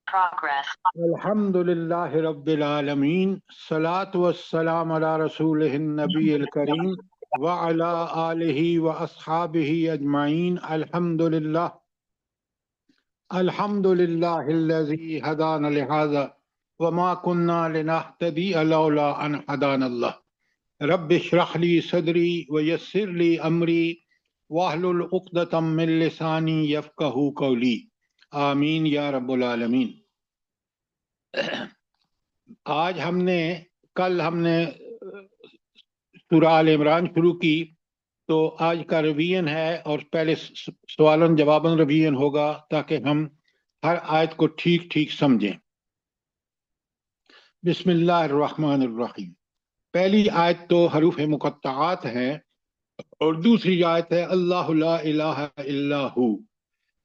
الحمدللہ رب العالمین، صلاۃ والسلام علی رسولہ النبی الکریم وعلی آلہ واصحابہ اجمعین۔ الحمدللہ الذی ہدانا لہذا وما کنا لنہتدی لولا ان ہدانا اللہ۔ رب اشرح لی صدری ویسر لی امری واحلل عقدۃ من لسانی یفقہوا قولی، آمین یا رب العالمین۔ کل ہم نے سورہ آل عمران شروع کی، تو آج کا ریویژن ہے اور پہلے سوالن جواباً ریویژن ہوگا تاکہ ہم ہر آیت کو ٹھیک ٹھیک سمجھیں۔ بسم اللہ الرحمن الرحیم۔ پہلی آیت تو حروف مقطعات ہے اور دوسری آیت ہے اللہ لا الہ الا ہو،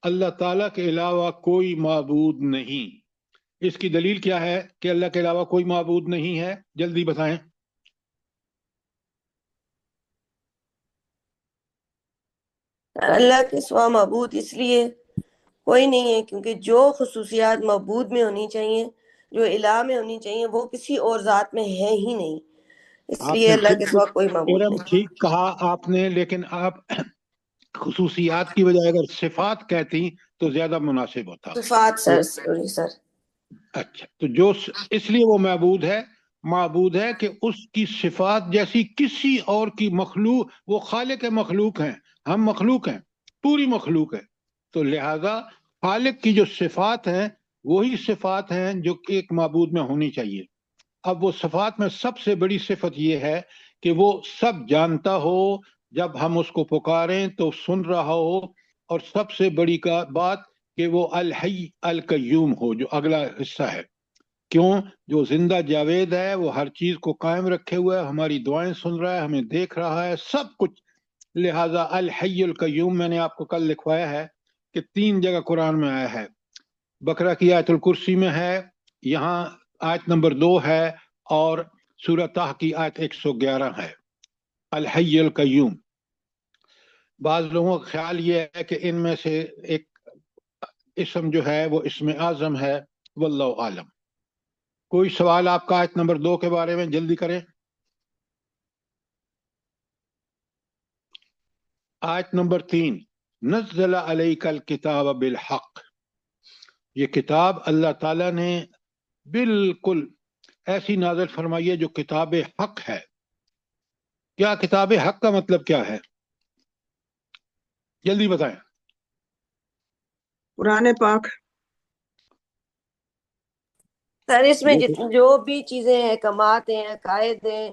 اللہ تعالیٰ کے علاوہ کوئی معبود نہیں۔ اس کی دلیل کیا ہے کہ اللہ کے علاوہ کوئی معبود نہیں ہے؟ جلدی بتائیں۔ اللہ کے سوا معبود اس لیے کوئی نہیں ہے کیونکہ جو خصوصیات معبود میں ہونی چاہیے، جو الہ میں ہونی چاہیے، وہ کسی اور ذات میں ہے ہی نہیں، اس آپ لیے نے اللہ کے سوا کوئی معبود نہیں۔ ٹھیک کہا آپ نے، لیکن آپ خصوصیات کی بجائے اگر صفات کہتی تو زیادہ مناسب ہوتا۔ صفات سر، سوری سر۔ اچھا، تو جو اس لیے وہ معبود ہے کہ اس کی صفات جیسی کسی اور کی مخلوق، وہ خالق مخلوق ہیں، ہم مخلوق ہیں، پوری مخلوق ہے، تو لہذا خالق کی جو صفات ہیں وہی صفات ہیں جو ایک معبود میں ہونی چاہیے۔ اب وہ صفات میں سب سے بڑی صفت یہ ہے کہ وہ سب جانتا ہو، جب ہم اس کو پکاریں تو سن رہا ہو، اور سب سے بڑی بات کہ وہ الحی القیوم ہو، جو اگلا حصہ ہے۔ کیوں؟ جو زندہ جاوید ہے، وہ ہر چیز کو قائم رکھے ہوئے ہے، ہماری دعائیں سن رہا ہے، ہمیں دیکھ رہا ہے، سب کچھ، لہذا الحی القیوم۔ میں نے آپ کو کل لکھوایا ہے کہ 3 جگہ قرآن میں آیا ہے، بقرہ کی آیت الکرسی میں ہے، یہاں آیت نمبر 2 ہے، اور سورہ طہ کی آیت 111 ہے، الحی القیوم۔ بعض لوگوں کا خیال یہ ہے کہ ان میں سے ایک اسم جو ہے وہ اسم اعظم ہے، واللہ عالم۔ کوئی سوال آپ کا آیت نمبر 2 کے بارے میں؟ جلدی کریں۔ آیت نمبر 3، نزل علیک الکتاب بالحق، یہ کتاب اللہ تعالیٰ نے بالکل ایسی نازل فرمائی ہے جو کتاب حق ہے۔ کیا کتاب حق کا مطلب کیا ہے؟ جلدی بتائیں۔ قرآن پاک۔ سر اس میں جو بھی چیزیں ہیں، احکامات ہیں، عقائد ہیں،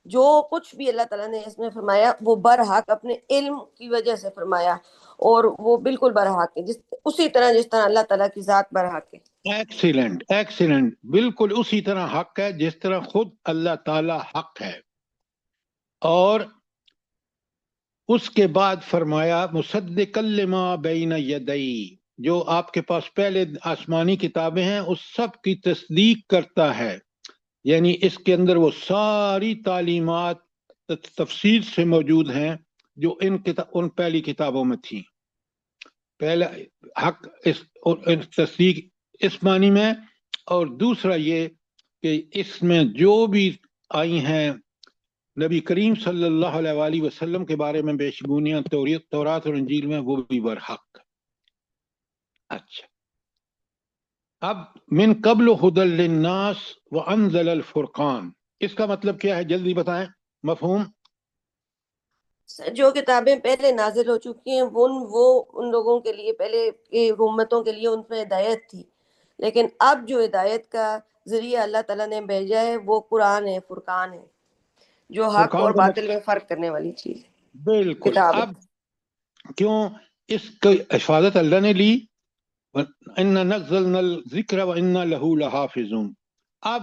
جو کچھ بھی اللہ تعالیٰ نے اس میں فرمایا وہ برحق اپنے علم کی وجہ سے فرمایا، اور وہ بالکل برحق ہے، اسی طرح جس طرح اللہ تعالیٰ کی ذات برحق ہے۔ ایکسیلنٹ، بالکل اسی طرح حق ہے جس طرح خود اللہ تعالی حق ہے۔ اور اس کے بعد فرمایا مصدقا لما بین یدی، جو آپ کے پاس پہلے آسمانی کتابیں ہیں اس سب کی تصدیق کرتا ہے، یعنی اس کے اندر وہ ساری تعلیمات تفصیل سے موجود ہیں جو ان پہلی کتابوں میں تھیں۔ پہلا حق تصدیق اس معنی میں، اور دوسرا یہ کہ اس میں جو بھی آئی ہیں نبی کریم صلی اللہ علیہ وآلہ وسلم کے بارے میں بے شگونیاں تورات اور انجیل میں، وہ بھی برحق۔ اچھا، اب من قبل هدى للناس وانزل الفرقان، اس کا مطلب کیا ہے؟ جلدی بتائیں مفہوم۔ جو کتابیں پہلے نازل ہو چکی ہیں وہ ان لوگوں کے لیے، پہلے کے امتوں کے لیے ان میں ہدایت تھی، لیکن اب جو ہدایت کا ذریعہ اللہ تعالیٰ نے بھیجا ہے وہ قرآن ہے، فرقان ہے، جو حق اور باطل میں فرق کرنے والی چیز ہے، بالکل۔ کتاب ہے۔ اب کیوں اس کی حفاظت اللہ نے لی؟ اِنَّا نَزَّلْنَا الذِّكْرَ وَإِنَّا لَهُ لَحَافِظُونَ۔ اب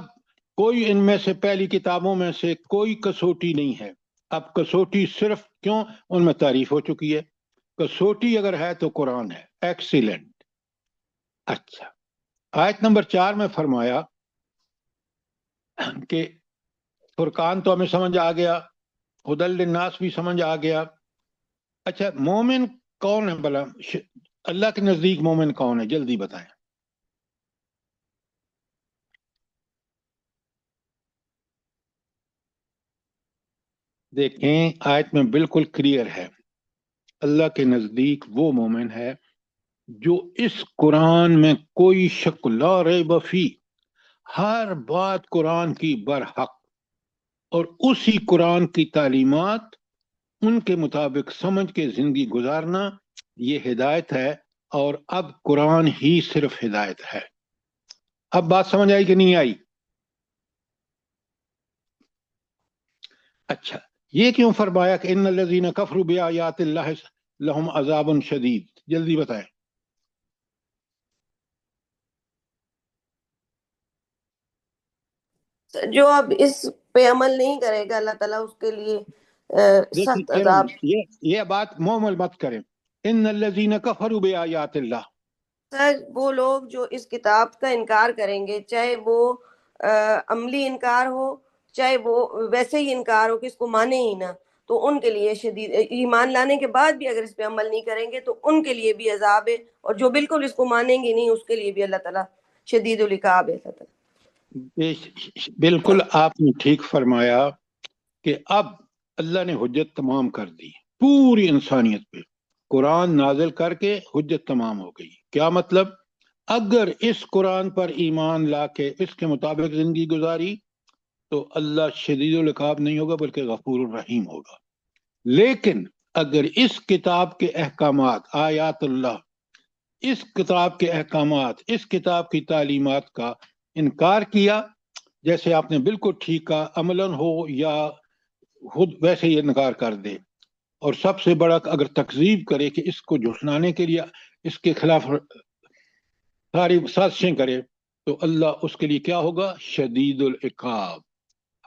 کوئی ان میں سے پہلی کتابوں میں سے کوئی کسوٹی نہیں ہے۔ اب کسوٹی صرف کیوں؟ ان میں تعریف ہو چکی ہے، کسوٹی اگر ہے تو قرآن ہے۔ ایکسیلنٹ۔ اچھا، آیت نمبر 4 میں فرمایا کہ فرقان تو ہمیں سمجھ آ گیا، ہدی للناس بھی سمجھ آ گیا۔ اچھا، مومن کون ہے بھلا؟ اللہ کے نزدیک مومن کون ہے؟ جلدی بتائیں۔ دیکھیں آیت میں بالکل کلیئر ہے، اللہ کے نزدیک وہ مومن ہے جو اس قرآن میں کوئی شک لا ریب فی، ہر بات قرآن کی برحق اور اسی قرآن کی تعلیمات ان کے مطابق سمجھ کے زندگی گزارنا، یہ ہدایت ہے، اور اب قرآن ہی صرف ہدایت ہے۔ اب بات سمجھ آئی کہ نہیں آئی؟ اچھا، یہ کیوں فرمایا کہ ان الذین کفروا بآیات اللہ لہم عذاب شدید؟ جلدی بتائیں۔ جو اب اس پہ عمل نہیں کرے گا اللہ تعالیٰ اس کے لیے دیکھیں سخت عذاب۔ یہ بات مومل مت کریں، ان الذین کفروا بآیات اللہ، سر وہ لوگ جو اس کتاب کا انکار کریں گے، چاہے وہ عملی انکار ہو، چاہے وہ ویسے ہی انکار ہو کہ اس کو مانے ہی نہ، تو ان کے لیے شدید، ایمان لانے کے بعد بھی اگر اس پہ عمل نہیں کریں گے تو ان کے لیے بھی عذاب ہے، اور جو بالکل اس کو مانیں گے نہیں اس کے لیے بھی اللہ تعالیٰ شدید العقاب ہے۔ اللہ تعالیٰ بالکل آپ نے ٹھیک فرمایا کہ اب اللہ نے حجت تمام کر دی پوری انسانیت پہ، قرآن نازل کر کے حجت تمام ہو گئی۔ کیا مطلب؟ اگر اس قرآن پر ایمان لا کے اس کے مطابق زندگی گزاری تو اللہ شدید العقاب نہیں ہوگا بلکہ غفور الرحیم ہوگا۔ لیکن اگر اس کتاب کے احکامات، آیات اللہ، اس کتاب کے احکامات، اس کتاب کی تعلیمات کا انکار کیا، جیسے آپ نے بالکل ٹھیک کہا، عملاً ہو یا خود ویسے ہی انکار کر دے، اور سب سے بڑا اگر تکذیب کرے کہ اس کو جھٹلانے کے لیے اس کے خلاف ساری سازشیں کرے، تو اللہ اس کے لیے کیا ہوگا؟ شدید العقاب۔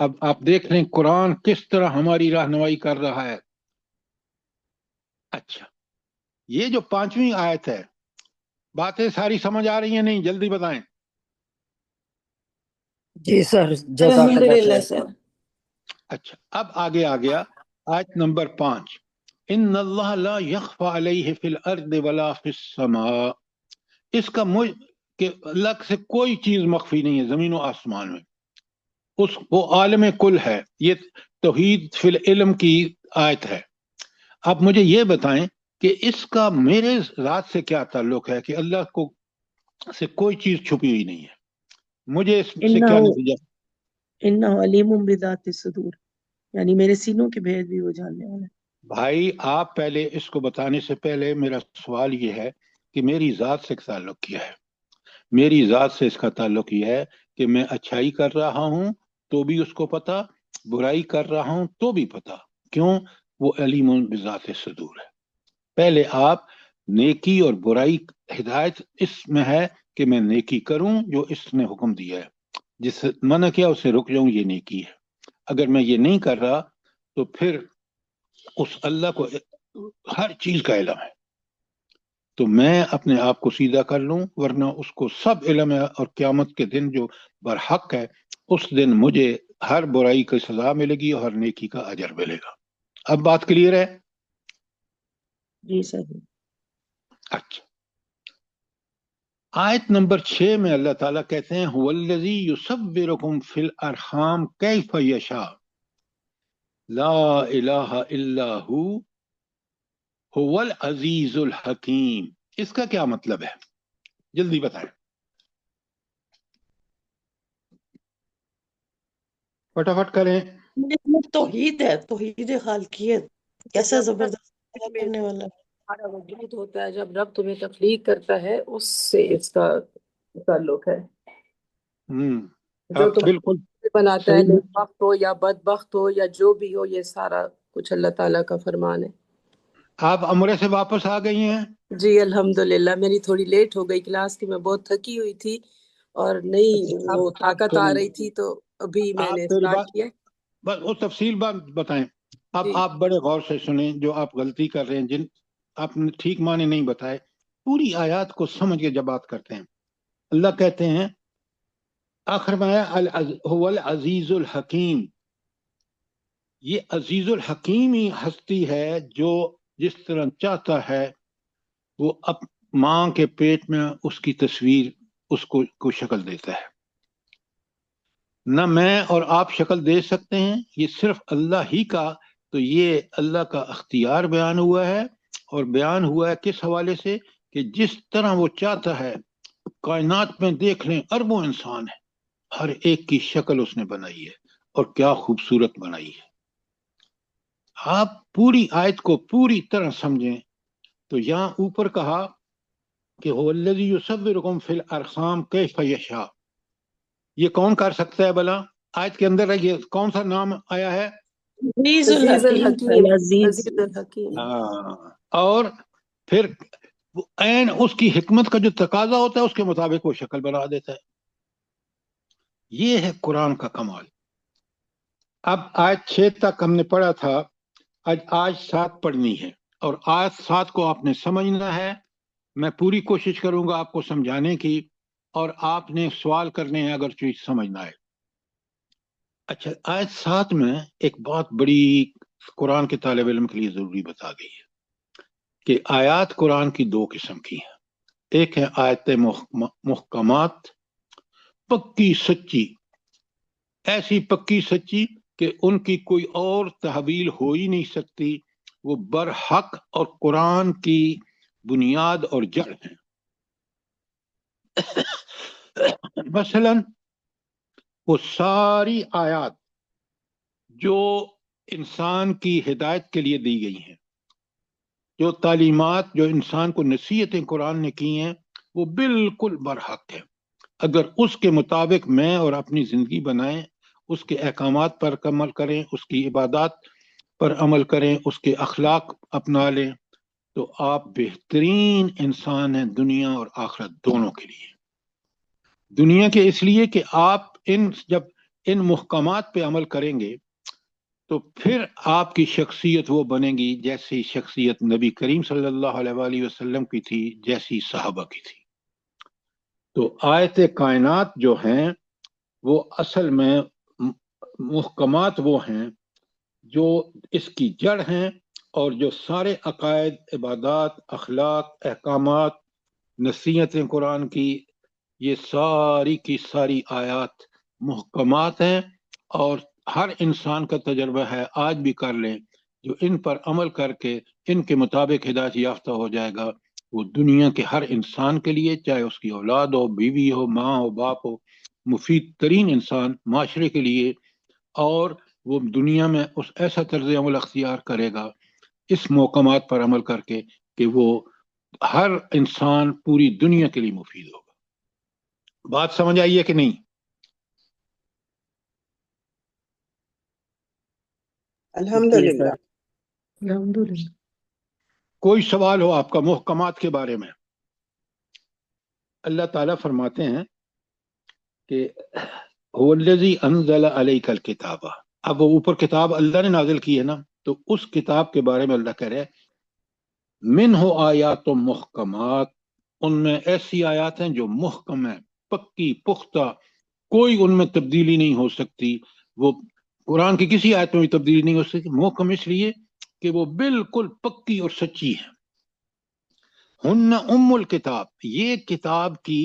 اب آپ دیکھ رہے ہیں قرآن کس طرح ہماری رہنمائی کر رہا ہے۔ اچھا، یہ جو 5ویں آیت ہے، باتیں ساری سمجھ آ رہی ہیں؟ نہیں جلدی بتائیں۔ جی سر، جزاک الحمد اللہ للہ خیر۔ سر۔ اچھا، اب آگے آ گیا آیت نمبر 5، ان اللہ لا یخفى علیہ فی الارض ولا فی السماء، اس کا کہ اللہ سے کوئی چیز مخفی نہیں ہے زمین و آسمان میں، وہ عالم کل ہے۔ یہ توحید فی العلم کی آیت ہے۔ اب مجھے یہ بتائیں کہ اس کا میرے ذات سے کیا تعلق ہے کہ اللہ کو سے کوئی چیز چھپی ہوئی نہیں ہے؟ مجھے اس سے کیا نتیجہ؟ انہ علیم بذات الصدور، یعنی میرے سینوں کے بھید بھی وہ جاننے والا ہے۔ بھائی آپ پہلے اس کو بتانے سے پہلے میرا سوال یہ ہے کہ میری ذات سے تعلق کیا ہے؟ میری ذات سے اس کا تعلق یہ ہے کہ میں اچھائی کر رہا ہوں تو بھی اس کو پتا، برائی کر رہا ہوں تو بھی پتا۔ کیوں؟ وہ علیم بذات الصدور ہے۔ پہلے آپ نیکی اور برائی، ہدایت اس میں ہے کہ میں نیکی کروں جو اس نے حکم دیا ہے، جس سے منع کیا اسے رک جاؤں، یہ نیکی ہے۔ اگر میں یہ نہیں کر رہا تو پھر اس اللہ کو ہر چیز کا علم ہے، تو میں اپنے آپ کو سیدھا کر لوں، ورنہ اس کو سب علم ہے، اور قیامت کے دن جو برحق ہے اس دن مجھے ہر برائی کی سزا ملے گی اور ہر نیکی کا اجر ملے گا۔ اب بات کلیئر ہے؟ جی سر۔ اچھا، آیت نمبر 6 میں اللہ تعالیٰ کہتے ہیں هو الذی یصورکم فی الارحام کیف یشاء لا الہ الا هو العزیز الحکیم۔ اس کا کیا مطلب ہے؟ جلدی بتائیں، فٹافٹ کریں۔ توحید ہے، توحید خالقیت، کیسا زبردست کرنے والا ہے۔ ہمارا وجود ہوتا ہے جب رب تمہیں تخلیق کرتا ہے، اس سے اس کا تعلق ہے۔ جو آپ بالکل تمہیں بناتا ہے، صحیح۔ نیک بخت ہو یا بدبخت ہو یا جو بھی ہو، یہ سارا کچھ اللہ تعالیٰ کا فرمان ہے۔ آپ عمرے سے واپس آ گئی ہیں؟ جی الحمدللہ، میری تھوڑی لیٹ ہو گئی کلاس کی، میں بہت تھکی ہوئی تھی اور نہیں وہ طاقت آ رہی تھی، تو ابھی میں آپ نے میری اسٹارٹ بات کیا۔ بس وہ تفصیل بات بتائیں۔ اب جی آپ بڑے غور سے سنیں، جو آپ غلطی کر رہے ہیں، جن آپ نے ٹھیک معنی نہیں بتائے، پوری آیات کو سمجھ کے جب بات کرتے ہیں، اللہ کہتے ہیں آخر میں هو العزیز الحکیم، یہ عزیز الحکیم ہی ہستی ہے جو جس طرح چاہتا ہے وہ ماں کے پیٹ میں اس کی تصویر اس کو شکل دیتا ہے۔ نہ میں اور آپ شکل دے سکتے ہیں، یہ صرف اللہ ہی کا تو یہ اللہ کا اختیار بیان ہوا ہے، اور بیان ہوا ہے کس حوالے سے کہ جس طرح وہ چاہتا ہے. کائنات میں دیکھ لیں اربوں انسان ہیں، ہر ایک کی شکل اس نے بنائی ہے، اور کیا خوبصورت بنائی ہے. آپ پوری آیت کو پوری طرح سمجھیں تو یہاں اوپر کہا کہ هو الذی یصورکم فی الارحام کیف یشاء. یہ کون کر سکتا ہے بلا؟ آیت کے اندر یہ کون سا نام آیا ہے؟ عزیز عزیز الحکیم الحکیم، العزیز. عزیز الحکیم. اور پھر عین اس کی حکمت کا جو تقاضا ہوتا ہے اس کے مطابق وہ شکل بنا دیتا ہے. یہ ہے قرآن کا کمال. اب آیت 6 تک ہم نے پڑھا تھا، آج 7 پڑھنی ہے، اور آیت 7 کو آپ نے سمجھنا ہے. میں پوری کوشش کروں گا آپ کو سمجھانے کی، اور آپ نے سوال کرنے ہیں اگر چیز سمجھنا ہے. اچھا، آیت 7 میں ایک بہت بڑی قرآن کے طالب علم کے لیے ضروری بتا گئی ہے کہ آیات قرآن کی 2 قسم کی ہیں. ایک ہے آیت محکمات، پکی سچی، ایسی پکی سچی کہ ان کی کوئی اور تحویل ہو ہی نہیں سکتی، وہ برحق اور قرآن کی بنیاد اور جڑ ہیں. مثلا وہ ساری آیات جو انسان کی ہدایت کے لیے دی گئی ہیں، جو تعلیمات جو انسان کو نصیحتیں قرآن نے کی ہیں، وہ بالکل برحق ہے. اگر اس کے مطابق میں اور اپنی زندگی بنائیں، اس کے احکامات پر عمل کریں، اس کی عبادات پر عمل کریں، اس کے اخلاق اپنا لیں، تو آپ بہترین انسان ہیں دنیا اور آخرت دونوں کے لیے. دنیا کے اس لیے کہ آپ جب ان محکمات پہ عمل کریں گے تو پھر آپ کی شخصیت وہ بنے گی جیسی شخصیت نبی کریم صلی اللہ علیہ وآلہ وسلم کی تھی، جیسی صحابہ کی تھی. تو آیت کائنات جو ہیں وہ اصل میں محکمات وہ ہیں جو اس کی جڑ ہیں، اور جو سارے عقائد، عبادات، اخلاق، احکامات، نصیحتیں قرآن کی، یہ ساری کی ساری آیات محکمات ہیں. اور ہر انسان کا تجربہ ہے، آج بھی کر لیں، جو ان پر عمل کر کے ان کے مطابق ہدایت یافتہ ہو جائے گا، وہ دنیا کے ہر انسان کے لیے، چاہے اس کی اولاد ہو، بیوی ہو، ماں ہو، باپ ہو، مفید ترین انسان معاشرے کے لیے. اور وہ دنیا میں اس ایسا طرز عمل اختیار کرے گا اس محکمات پر عمل کر کے کہ وہ ہر انسان پوری دنیا کے لیے مفید ہوگا. بات سمجھ آئی ہے کہ نہیں؟ الحمدللہ. الحمدللہ. کوئی سوال ہو آپ کا محکمات کے بارے میں؟ اللہ تعالیٰ فرماتے ہیں کہ هو الذی انزل علیک الکتاب. اب وہ اوپر کتاب اللہ نے نازل کی ہے نا، تو اس کتاب کے بارے میں اللہ کہہ رہے ہیں منہ آیات محکمات، ان میں ایسی آیات ہیں جو محکم ہیں، پکی پختہ، کوئی ان میں تبدیلی نہیں ہو سکتی. وہ قرآن کی کسی آیت میں بھی تبدیلی نہیں ہو سکتی. محکم اس لیے کہ وہ بالکل پکی اور سچی ہے. ہن ام الکتاب، یہ کتاب کی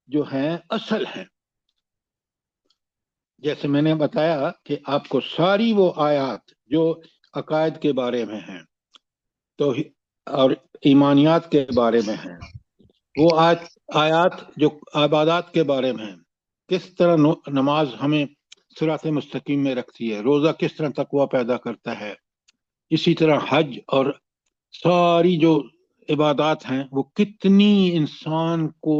جو ہیں اصل ہیں. جیسے میں نے بتایا کہ آپ کو ساری وہ آیات جو عقائد کے بارے میں ہیں تو اور ایمانیات کے بارے میں ہیں، وہ آیات جو عبادات کے بارے میں ہیں، کس طرح نماز ہمیں صراط مستقیم میں رکھتی ہے، روزہ کس طرح تقوی پیدا کرتا ہے، اسی طرح حج اور ساری جو عبادات ہیں وہ کتنی انسان کو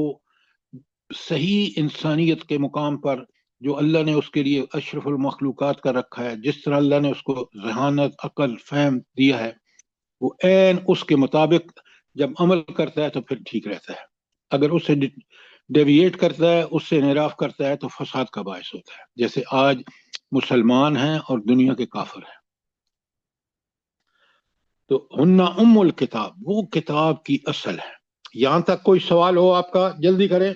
صحیح انسانیت کے مقام پر جو اللہ نے اس کے لیے اشرف المخلوقات کا رکھا ہے، جس طرح اللہ نے اس کو ذہانت، عقل، فہم دیا ہے، وہ عین اس کے مطابق جب عمل کرتا ہے تو پھر ٹھیک رہتا ہے. اگر اس سے ڈیویٹ کرتا ہے، اس سے انحراف کرتا ہے، تو فساد کا باعث ہوتا ہے، جیسے آج مسلمان ہیں اور دنیا کے کافر ہیں. تو ہنہ ام الکتاب، وہ کتاب کی اصل ہے. یہاں تک کوئی سوال ہو آپ کا؟ جلدی کریں.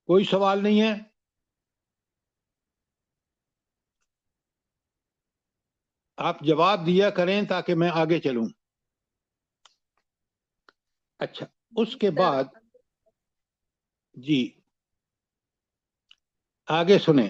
کوئی سوال نہیں ہے؟ آپ جواب دیا کریں تاکہ میں آگے چلوں. اچھا، اس کے بعد جی آگے سنیں.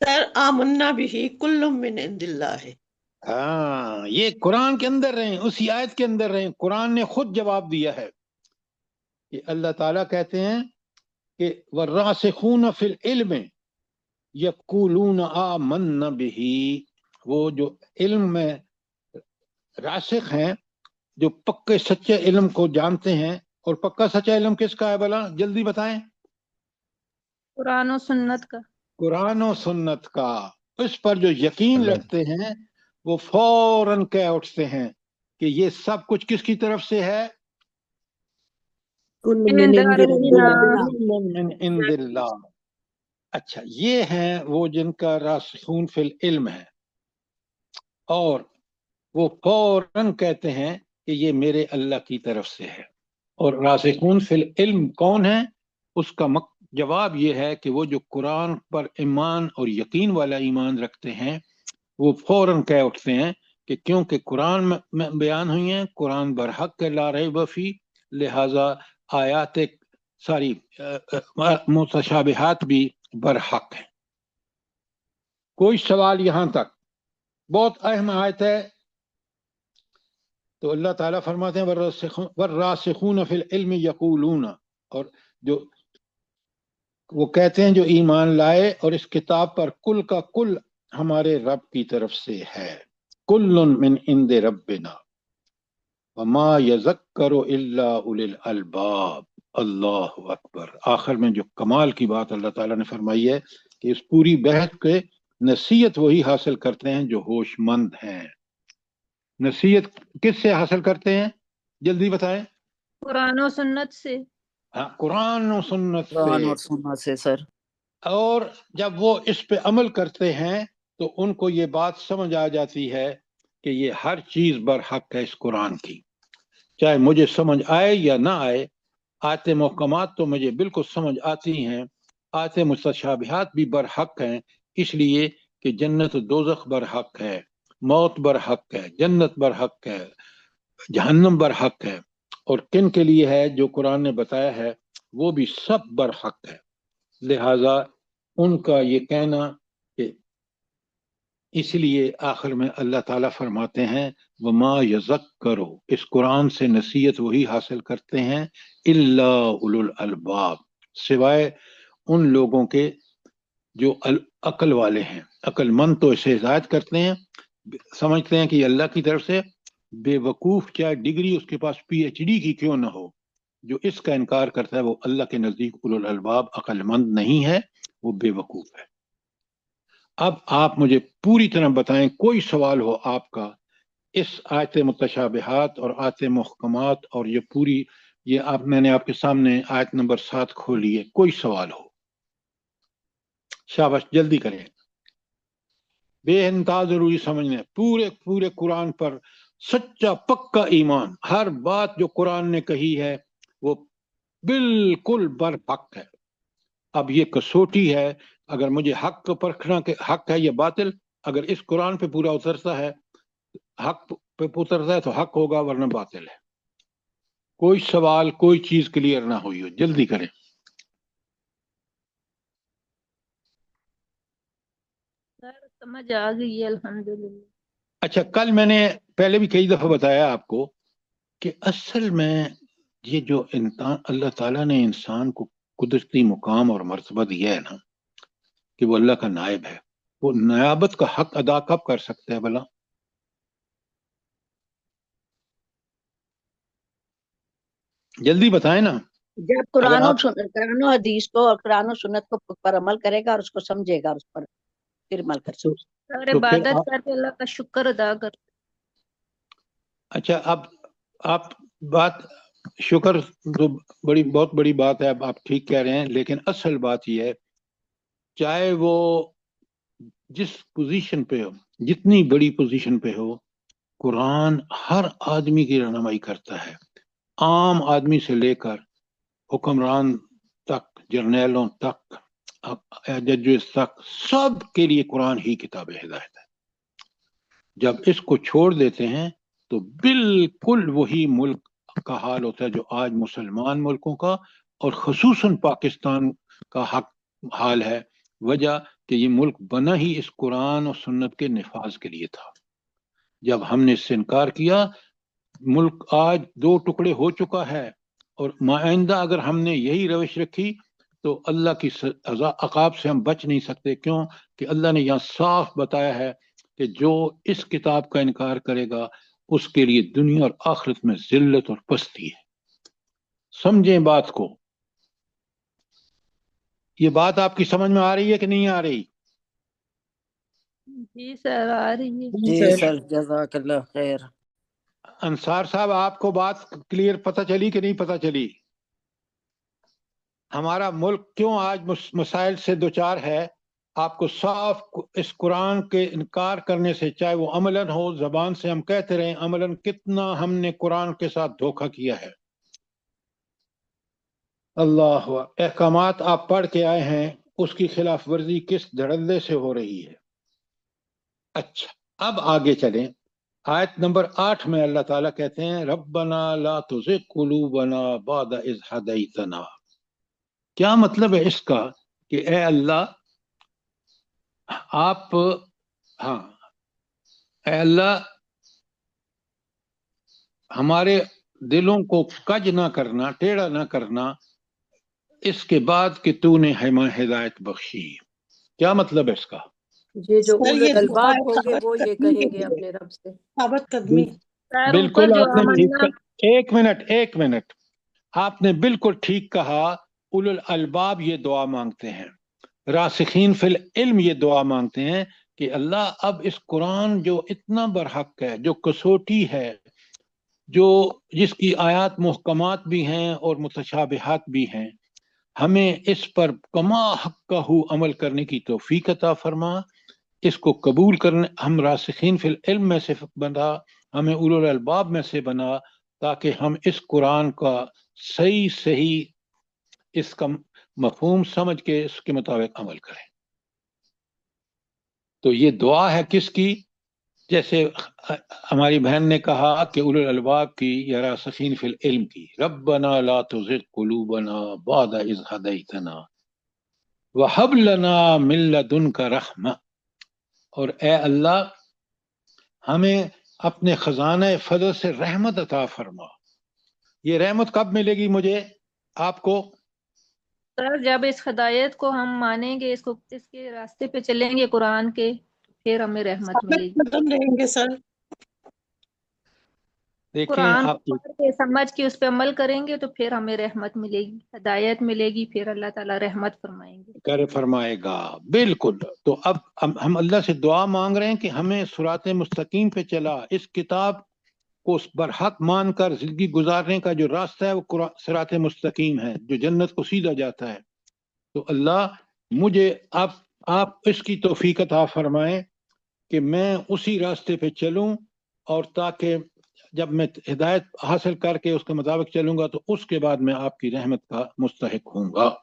سر آمنا بھی کل من عند اللہ ہے. ہاں، یہ قرآن کے اندر رہیں، اسی آیت کے اندر رہیں. قرآن نے خود جواب دیا ہے کہ اللہ تعالیٰ کہتے ہیں کہ والراسخون فی العلم یقولون آمنا بہ، وہ جو علم میں راسخ ہیں، جو پکے سچے علم کو جانتے ہیں. اور پکا سچا علم کس کا ہے بلا؟ جلدی بتائیں. قرآن و سنت کا. قرآن و سنت کا. اس پر جو یقین رکھتے ہیں وہ فوراً کہہ اٹھتے ہیں کہ یہ سب کچھ کس کی طرف سے ہے؟ كل من عند ربنا. ربنا. من عند اللہ. اچھا، یہ ہیں وہ جن کا راسخون فی العلم ہے، اور وہ فوراً کہتے ہیں کہ یہ میرے اللہ کی طرف سے ہے. اور راسخون فی العلم کون ہے؟ اس کا جواب یہ ہے کہ وہ جو قرآن پر ایمان اور یقین والا ایمان رکھتے ہیں، وہ فوراً کہہ اٹھتے ہیں کہ کیونکہ قرآن میں بیان ہوئی ہیں، قرآن برحق ہے، لا ریب فی، لہذا آیات ساری متشابہات بھی برحق ہیں. کوئی سوال یہاں تک؟ بہت اہم آیت ہے. تو اللہ تعالیٰ فرماتے ہیں والراسخون فی العلم یقولون، اور جو وہ کہتے ہیں جو ایمان لائے اور اس کتاب پر کل کا کل ہمارے رب کی طرف سے ہے. کل من عند ربنا وما یذکر الا اولی الالباب. اللہ اکبر. آخر میں جو کمال کی بات اللہ تعالیٰ نے فرمائی ہے کہ اس پوری بحث کے نصیحت وہی حاصل کرتے ہیں جو ہوش مند ہیں. نصیحت کس سے حاصل کرتے ہیں؟ جلدی بتائیں. قرآن و سنت سے. ہاں، قرآن و سنت قرآن سے. اور سنت سے سر. اور جب وہ اس پہ عمل کرتے ہیں تو ان کو یہ بات سمجھ آ جاتی ہے کہ یہ ہر چیز برحق ہے اس قرآن کی، چاہے مجھے سمجھ آئے یا نہ آئے. آیت محکمات تو مجھے بالکل سمجھ آتی ہیں، آیت متشابہات بھی برحق ہیں، اس لیے کہ جنت و دوزخ برحق ہے، موت برحق ہے، جنت برحق ہے، جہنم برحق ہے. اور کن کے لیے ہے؟ جو قرآن نے بتایا ہے وہ بھی سب برحق ہے. لہذا ان کا یہ کہنا کہ اس لیے آخر میں اللہ تعالیٰ فرماتے ہیں وما یذکر، اس قرآن سے نصیحت وہی حاصل کرتے ہیں الا اولو الالباب، سوائے ان لوگوں کے جو عقل والے ہیں. عقل مند تو اسے ہدایت کرتے ہیں، سمجھتے ہیں کہ یہ اللہ کی طرف سے. بے وقوف چاہے ڈگری اس کے پاس پی ایچ ڈی کی کیوں نہ ہو، جو اس کا انکار کرتا ہے وہ اللہ کے نزدیک اولو الالباب عقل مند نہیں ہے، وہ بے وقوف ہے. اب آپ مجھے پوری طرح بتائیں، کوئی سوال ہو آپ کا اس آیت متشابہات اور آیت محکمات اور یہ پوری، یہ میں نے آپ کے سامنے آیت نمبر 7 کھولی ہے، کوئی سوال ہو؟ شاباش، جلدی کریں. بے انتہا ضروری سمجھنا ہے پورے قرآن پر سچا پکا ایمان. ہر بات جو قرآن نے کہی ہے وہ بالکل برحق ہے. اب یہ کسوٹی ہے، اگر مجھے حق کو پرکھنا کہ حق ہے یا باطل، اگر اس قرآن پہ پورا اترتا ہے، حق پہ اترتا ہے تو حق ہوگا، ورنہ باطل ہے. کوئی سوال، کوئی چیز کلیئر نہ ہوئی ہو، جلدی کریں. سر سمجھ آ گئی ہے الحمدللہ. اچھا، کل میں نے پہلے بھی کئی دفعہ بتایا آپ کو کہ اصل میں یہ جو اللہ تعالیٰ نے انسان کو قدرتی مقام اور مرتبہ دیا ہے نا کہ وہ اللہ کا نائب ہے، وہ نیابت کا حق ادا کب کر سکتا ہے بھلا؟ جلدی بتائیں نا. جب قرآن و حدیث کو اور قرآن و سنت کو پر عمل کرے گا اور اس کو سمجھے گا، اس پر پھر عمل کر سکے. سر عبادت کر کے اللہ کا شکر ادا کر. اچھا، اب آپ بات شکر تو بہت بڑی بات ہے، اب آپ ٹھیک کہہ رہے ہیں، لیکن اصل بات یہ ہے چاہے وہ جس پوزیشن پہ ہو، جتنی بڑی پوزیشن پہ ہو، قرآن ہر آدمی کی رہنمائی کرتا ہے، عام آدمی سے لے کر حکمران تک، جرنیلوں تک، ججز تک، سب کے لیے قرآن ہی کتاب ہدایت ہے. جب اس کو چھوڑ دیتے ہیں تو بالکل وہی ملک کا حال ہوتا ہے جو آج مسلمان ملکوں کا اور خصوصاً پاکستان کا حال ہے. وجہ کہ یہ ملک بنا ہی اس قرآن اور سنت کے نفاذ کے لیے تھا. جب ہم نے اس سے انکار کیا، ملک آج 2 ٹکڑے ہو چکا ہے، اور آئندہ اگر ہم نے یہی روش رکھی تو اللہ کی عقاب سے ہم بچ نہیں سکتے. کیوں کہ اللہ نے یہاں صاف بتایا ہے کہ جو اس کتاب کا انکار کرے گا اس کے لیے دنیا اور آخرت میں ذلت اور پستی ہے. سمجھیں بات کو. یہ بات آپ کی سمجھ میں آ رہی ہے کہ نہیں آ رہی؟ جی سر آ رہی ہے. جی سر جزاک اللہ خیر. انصار صاحب آپ کو بات کلیئر پتہ چلی کہ نہیں پتہ چلی؟ ہمارا ملک کیوں آج مسائل سے دوچار ہے؟ آپ کو صاف اس قرآن کے انکار کرنے سے، چاہے وہ عملاً ہو، زبان سے ہم کہتے رہیں عملاً کتنا ہم نے قرآن کے ساتھ دھوکہ کیا ہے. اللہ احکامات آپ پڑھ کے آئے ہیں، اس کی خلاف ورزی کس دھڑلے سے ہو رہی ہے. اچھا اب آگے چلیں. آیت نمبر 8 میں اللہ تعالیٰ کہتے ہیں ربنا لا تزغ قلوبنا بعد اذ ہدیتنا. کیا مطلب ہے اس کا؟ کہ اے اللہ آپ اے اللہ ہمارے دلوں کو کج نہ کرنا، ٹیڑھا نہ کرنا اس کے بعد کہ تو نے ہمیں ہدایت بخشی. کیا مطلب ہے اس کا؟ یہ جو سر اولو یہ دعا الالباب ہوں گے ثابت وہ یہ قدمی کہیں کے گے لیے، اپنے رب سے. ثابت قدمی. سر بالکل اوپر جو آپ نے ٹھیک آمنا. آپ نے بالکل ٹھیک کہا. اولو الالباب یہ دعا مانگتے ہیں، راسخین فی العلم یہ دعا مانگتے ہیں کہ اللہ اب اس قرآن جو اتنا برحق ہے، جو کسوٹی ہے، جو جس کی آیات محکمات بھی ہیں اور متشابہات بھی ہیں، ہمیں اس پر کما حقہ عمل کرنے کی توفیق عطا فرما. اس کو قبول کرنے ہم راسخین فی العلم میں سے بنا، ہمیں اولو الالباب میں سے بنا، تاکہ ہم اس قرآن کا صحیح اس کا مفہوم سمجھ کے اس کے مطابق عمل کریں. تو یہ دعا ہے کس کی؟ جیسے ہماری بہن نے کہا کہ اولو الالباب کی یا راسخین فی العلم کی. ربنا لا تزغ قلوبنا بعد اذ ہدیتنا وہب لنا من لدنک رحمہ. اور اے اللہ ہمیں اپنے خزانہ فضل سے رحمت عطا فرما. یہ رحمت کب ملے گی مجھے، آپ کو؟ سر جب اس ہدایت کو ہم مانیں گے، اس کے راستے پہ چلیں گے قرآن کے، پھر ہمیں رحمت ملے گی. ثابت قدم رہیں گے سر. دیکھیں قرآن کو آپ پڑھ کے سمجھ کے اس پہ عمل کریں گے تو پھر ہمیں رحمت ملے گی، ہدایت ملے گی، پھر اللہ تعالیٰ رحمت فرمائیں گے. کر فرمائے گا. بالکل. تو اب ہم اللہ سے دعا مانگ رہے ہیں کہ ہمیں صراط مستقیم پہ چلا، اس کتاب کو برحق مان کر زندگی گزارنے کا جو راستہ ہے وہ صراط مستقیم ہے، جو جنت کو سیدھا جاتا ہے. تو اللہ مجھے آپ اس کی توفیق عطا فرمائیں کہ میں اسی راستے پہ چلوں، اور تاکہ جب میں ہدایت حاصل کر کے اس کے مطابق چلوں گا تو اس کے بعد میں آپ کی رحمت کا مستحق ہوں گا.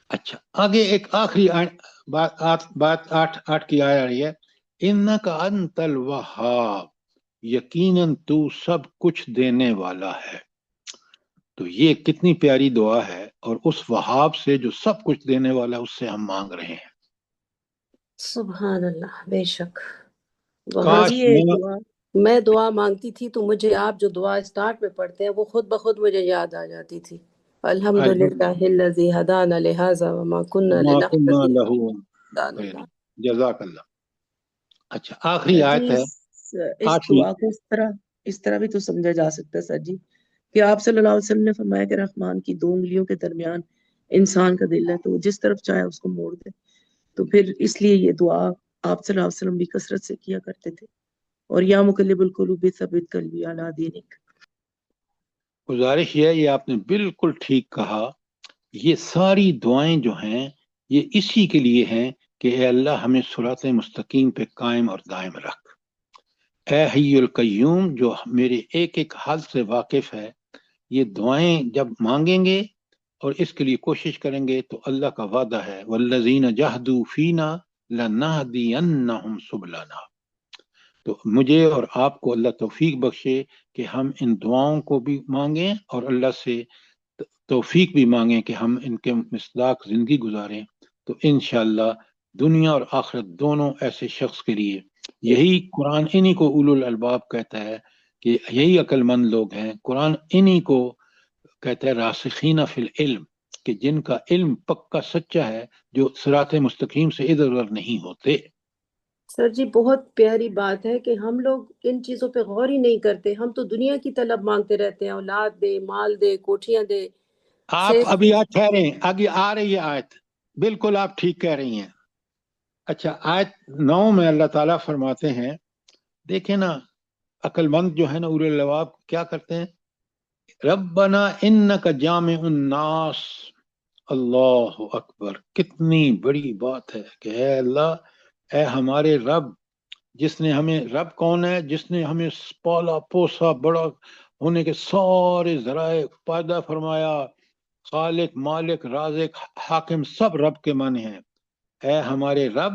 اچھا آگے ایک آخری بات 8 کی آیا رہی ہے انک انت الوہاب، یقیناً تو سب کچھ دینے والا ہے. تو یہ کتنی پیاری دعا ہے، اور اس وہاب سے جو سب کچھ دینے والا اس سے ہم مانگ رہے ہیں. سبحان اللہ. بے شک. کاش میں دعا مانگتی تھی تو مجھے آپ جو دعا اسٹارٹ میں پڑھتے ہیں وہ خود بخود مجھے یاد آ جاتی تھی. الحمدللہ الذی ہدانا لہذا وما کنا لنہتدی. جزاک اللہ. اچھا آخری آیت ہے. اس دعا کو اس طرح بھی تو سمجھا جا سکتا ہے سر جی کہ آپ صلی اللہ علیہ وسلم نے فرمایا کہ رحمان کی 2 انگلیوں کے درمیان انسان کا دل ہے، تو وہ جس طرف چاہے اس کو موڑ دے. تو پھر اس لیے یہ دعا آپ صلی اللہ علیہ وسلم بھی کثرت سے کیا کرتے تھے. اور یا مقلب القلوب ثبت قلبی علی دینک. گزارش یہ آپ نے بالکل ٹھیک کہا. یہ ساری دعائیں جو ہیں یہ اسی کے لیے ہیں کہ اے اللہ ہمیں صراط مستقیم پہ قائم اور دائم رکھ. اے حی القیوم جو میرے ایک ایک حال سے واقف ہے، یہ دعائیں جب مانگیں گے اور اس کے لیے کوشش کریں گے تو اللہ کا وعدہ ہے والذین جاہدوا فینا لنہدینہم سبلنا. تو مجھے اور آپ کو اللہ توفیق بخشے کہ ہم ان دعاؤں کو بھی مانگیں اور اللہ سے توفیق بھی مانگیں کہ ہم ان کے مصداق زندگی گزاریں تو انشاءاللہ دنیا اور آخرت دونوں ایسے شخص کے لیے یہی قرآن انہی کو اولو الالباب کہتا ہے کہ یہی عقل مند لوگ ہیں. قرآن انہی کو کہتا ہے راسخین فی العلم کہ جن کا علم پکا سچا ہے، جو صراط مستقیم سے ادھر ادھر نہیں ہوتے. سر جی بہت پیاری بات ہے کہ ہم لوگ ان چیزوں پہ غور ہی نہیں کرتے. ہم تو دنیا کی طلب مانگتے رہتے ہیں، اولاد دے، مال دے، کوٹھیاں دے. آپ ابھی آج ٹھہرے ہیں، آگے آ رہی ہے آیت، بالکل آپ ٹھیک کہہ رہی ہیں. اچھا آیت 9 میں اللہ تعالیٰ فرماتے ہیں، دیکھیں نا عقل مند جو ہے نا اولو الالباب کیا کرتے ہیں، ربنا انک جامع الناس. اللہ اکبر، کتنی بڑی بات ہے کہ اے اللہ، اے ہمارے رب، جس نے ہمیں، رب کون ہے؟ جس نے ہمیں پالا پوسا، بڑا ہونے کے سارے ذرائع پیدا فرمایا، خالق، مالک، رازق، حاکم، سب رب کے معنی ہیں. اے ہمارے رب،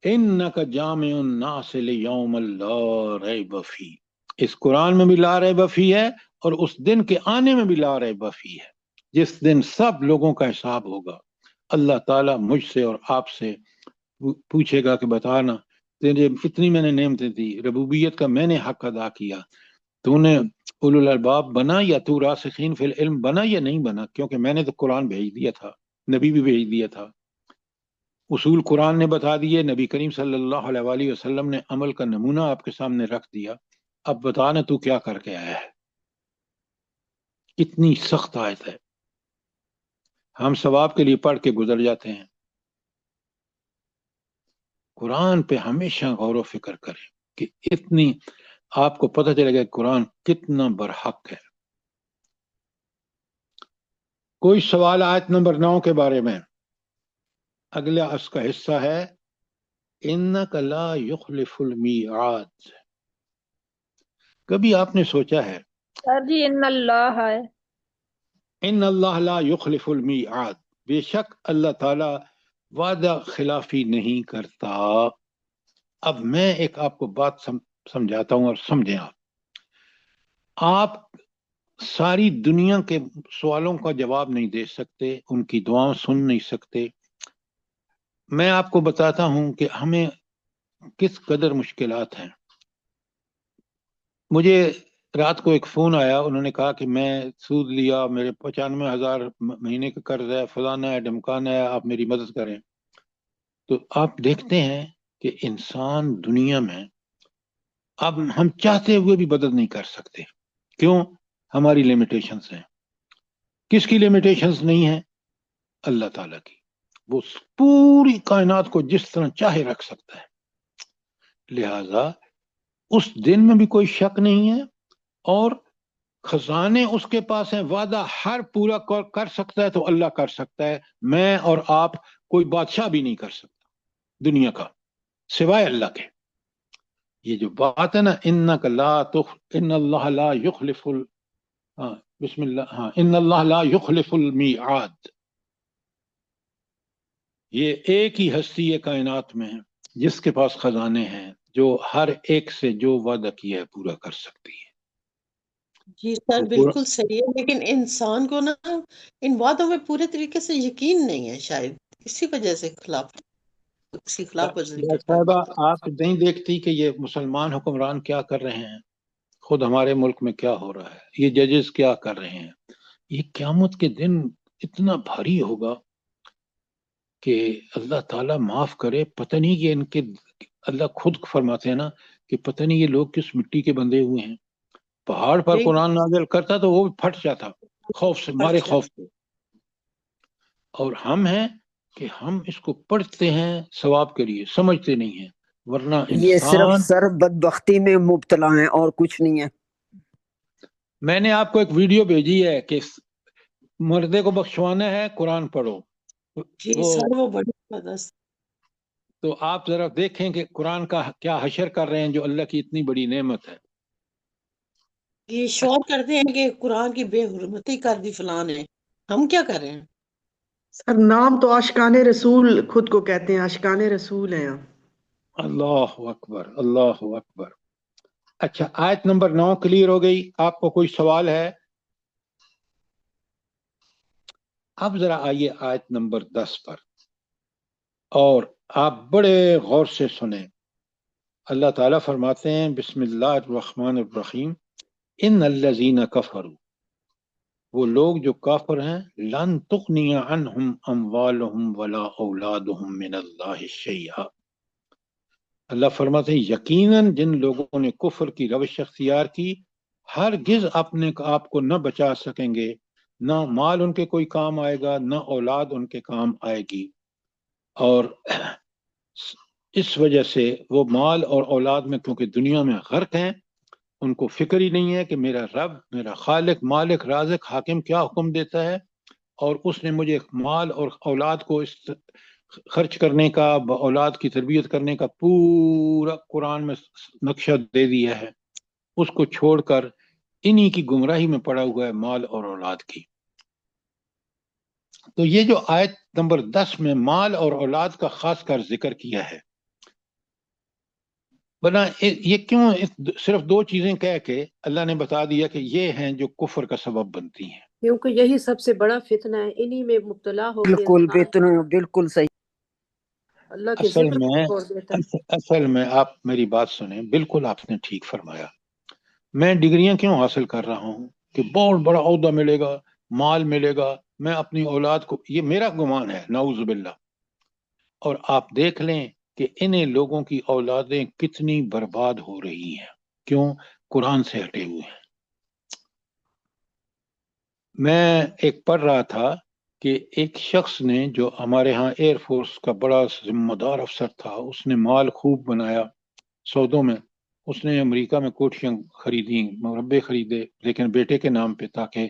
انک جامع الناس لیوم لا ریب فیہ، اس قرآن میں بھی لا ریب فیہ ہے اور اس دن کے آنے میں بھی لا ریب فیہ ہے، جس دن سب لوگوں کا حساب ہوگا. اللہ تعالیٰ مجھ سے اور آپ سے پوچھے گا کہ بتانا تجھے اتنی میں نے نعمتیں دی، ربوبیت کا میں نے حق ادا کیا، تو نے اولو الالباب بنا یا تو راسخین فی العلم بنا یا نہیں بنا؟ کیونکہ میں نے تو قرآن بھیج دیا تھا، نبی بھی بھیج دیا تھا، اصول قرآن نے بتا دیے، نبی کریم صلی اللہ علیہ وآلہ وسلم نے عمل کا نمونہ آپ کے سامنے رکھ دیا. اب بتانا تو کیا کر کے آیا ہے؟ کتنی سخت آیت ہے، ہم ثواب کے لیے پڑھ کے گزر جاتے ہیں. قرآن پہ ہمیشہ غور و فکر کریں کہ اتنی آپ کو پتہ چلے گا قرآن کتنا برحق ہے. کوئی سوال آیت نمبر 9 کے بارے میں؟ اگلا اس کا حصہ ہے انک لا یخلف المیعاد. کبھی آپ نے سوچا ہے سر جی ان اللہ ہے، ان اللہ لا یخلف المیعاد، بے شک اللہ تعالی وعدہ خلافی نہیں کرتا. اب میں ایک آپ کو بات سمجھاتا ہوں اور سمجھیں. آپ ساری دنیا کے سوالوں کا جواب نہیں دے سکتے، ان کی دعاؤں سن نہیں سکتے. میں آپ کو بتاتا ہوں کہ ہمیں کس قدر مشکلات ہیں. مجھے رات کو ایک فون آیا، انہوں نے کہا کہ میں سود لیا، میرے 95,000 مہینے کا قرض ہے، فلانا ہے، ڈمکانا ہے، آپ میری مدد کریں. تو آپ دیکھتے ہیں کہ انسان دنیا میں اب ہم چاہتے ہوئے بھی مدد نہیں کر سکتے. کیوں؟ ہماری لیمیٹیشنز ہیں. کس کی لیمیٹیشنز نہیں ہیں؟ اللہ تعالیٰ کی. وہ پوری کائنات کو جس طرح چاہے رکھ سکتا ہے، لہذا اس دن میں بھی کوئی شک نہیں ہے، اور خزانے اس کے پاس ہیں، وعدہ ہر پورا کر سکتا ہے تو اللہ کر سکتا ہے. میں اور آپ کوئی بادشاہ بھی نہیں کر سکتا دنیا کا سوائے اللہ کے. یہ جو بات ہے نا ان اللہ لا یخلف بسم اللہ، ہاں، ان اللہ لا یخلف المیعاد، یہ ایک ہی ہستی ہے کائنات میں جس کے پاس خزانے ہیں، جو ہر ایک سے جو وعدہ کیا ہے پورا کر سکتی ہے. جی سر بالکل صحیح ہے، لیکن انسان کو نا ان باتوں میں پورے طریقے سے یقین نہیں ہے، شاید اسی وجہ سے خلاف ورزی کرتا صاحبہ ہے. آپ نہیں دیکھتی کہ یہ مسلمان حکمران کیا کر رہے ہیں، خود ہمارے ملک میں کیا ہو رہا ہے، یہ ججز کیا کر رہے ہیں. یہ قیامت کے دن اتنا بھاری ہوگا کہ اللہ تعالیٰ معاف کرے. پتہ نہیں کہ ان کے، اللہ خود فرماتے ہیں نا کہ پتہ نہیں یہ لوگ کس مٹی کے بندے ہوئے ہیں. پہاڑ پر قرآن نازل کرتا تو وہ بھی پھٹ جاتا خوف سے، مارے خوف سے. اور ہم ہیں کہ ہم اس کو پڑھتے ہیں ثواب کے لیے، سمجھتے نہیں ہیں. ورنہ یہ صرف انسان، سر بدبختی میں مبتلا ہیں اور کچھ نہیں ہے. میں نے آپ کو ایک ویڈیو بھیجی ہے کہ مردے کو بخشوانا ہے قرآن پڑھو. جی سر وہ بڑی زبردست. تو آپ ذرا دیکھیں کہ قرآن کا کیا حشر کر رہے ہیں جو اللہ کی اتنی بڑی نعمت ہے. یہ شور کرتے ہیں کہ قرآن کی بے حرمتی کر دی فلاں نے، ہم کیا کر رہے ہیں؟ سر نام تو عاشقان رسول خود کو کہتے ہیں، عاشقان رسول ہیں. اللہ اکبر، اللہ اکبر. اچھا آیت نمبر 9 کلیئر ہو گئی. آپ کو کوئی سوال ہے؟ اب ذرا آئیے آیت نمبر 10 پر. اور آپ بڑے غور سے سنیں، اللہ تعالیٰ فرماتے ہیں بسم اللہ الرحمن الرحیم، ان الذین کفروا، وہ لوگ جو کافر ہیں، لن تغنی عنہم اموالہم ولا اولادہم من اللہ شیئا، اللہ فرماتے ہیں یقیناً جن لوگوں نے کفر کی روش اختیار کی ہرگز اپنے آپ کو نہ بچا سکیں گے، نہ مال ان کے کوئی کام آئے گا، نہ اولاد ان کے کام آئے گی، اور اس وجہ سے وہ مال اور اولاد میں کیونکہ دنیا میں غرق ہیں، ان کو فکر ہی نہیں ہے کہ میرا رب، میرا خالق، مالک، رازق، حاکم کیا حکم دیتا ہے، اور اس نے مجھے مال اور اولاد کو خرچ کرنے کا، اولاد کی تربیت کرنے کا پورا قرآن میں نقشہ دے دیا ہے، اس کو چھوڑ کر انہی کی گمراہی میں پڑا ہوا ہے مال اور اولاد کی۔ تو یہ جو آیت نمبر 10 میں مال اور اولاد کا خاص کر ذکر کیا ہے، بنا یہ کیوں صرف دو چیزیں کہہ کے اللہ نے بتا دیا کہ یہ ہیں جو کفر کا سبب بنتی ہیں؟ کیونکہ یہی سب سے بڑا فتنہ ہے، انہی میں مبتلا ہو کے بالکل انسان بالکل صحیح۔ اللہ کے ذکر کو چھوڑ دیتا ہے۔ اصل میں آپ میری بات سنیں، بالکل آپ نے ٹھیک فرمایا۔ میں ڈگریاں کیوں حاصل کر رہا ہوں کہ بہت بڑا عہدہ ملے گا، مال ملے گا، میں اپنی اولاد کو، یہ میرا گمان ہے نعوذ باللہ، اور آپ دیکھ لیں کہ انہیں لوگوں کی اولادیں کتنی برباد ہو رہی ہیں، کیوں؟ قرآن سے ہٹے ہوئے ہیں۔ میں ایک پڑھ رہا تھا کہ ایک شخص نے جو ہمارے ہاں ایئر فورس کا بڑا ذمہ دار افسر تھا، اس نے مال خوب بنایا سودوں میں، اس نے امریکہ میں کوٹھیاں خریدی، مربے خریدے، لیکن بیٹے کے نام پہ، تاکہ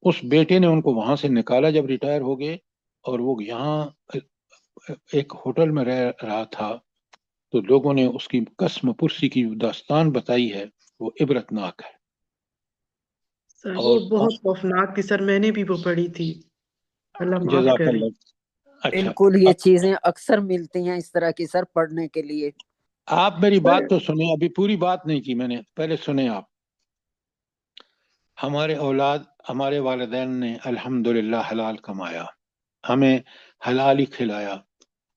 اس بیٹے نے ان کو وہاں سے نکالا جب ریٹائر ہو گئے، اور وہ یہاں ایک ہوٹل میں رہ رہا تھا، تو لوگوں نے اس کی قسم پرسی کی داستان بتائی ہے، وہ عبرتناک ہے۔ سر وہ بہت خوفناک تھی سر، میں نے بھی وہ پڑھی تھی، اللہ معاف جزاک کرے۔ اللہ۔ اچھا، بالکل یہ چیزیں اکثر ملتی ہیں اس طرح کی سر پڑھنے کے لیے۔ آپ میری بات تو سنیں، ابھی پوری بات نہیں کی میں نے، پہلے سنیں آپ۔ ہمارے اولاد، ہمارے والدین نے الحمدللہ حلال کمایا، ہمیں حلال ہی کھلایا،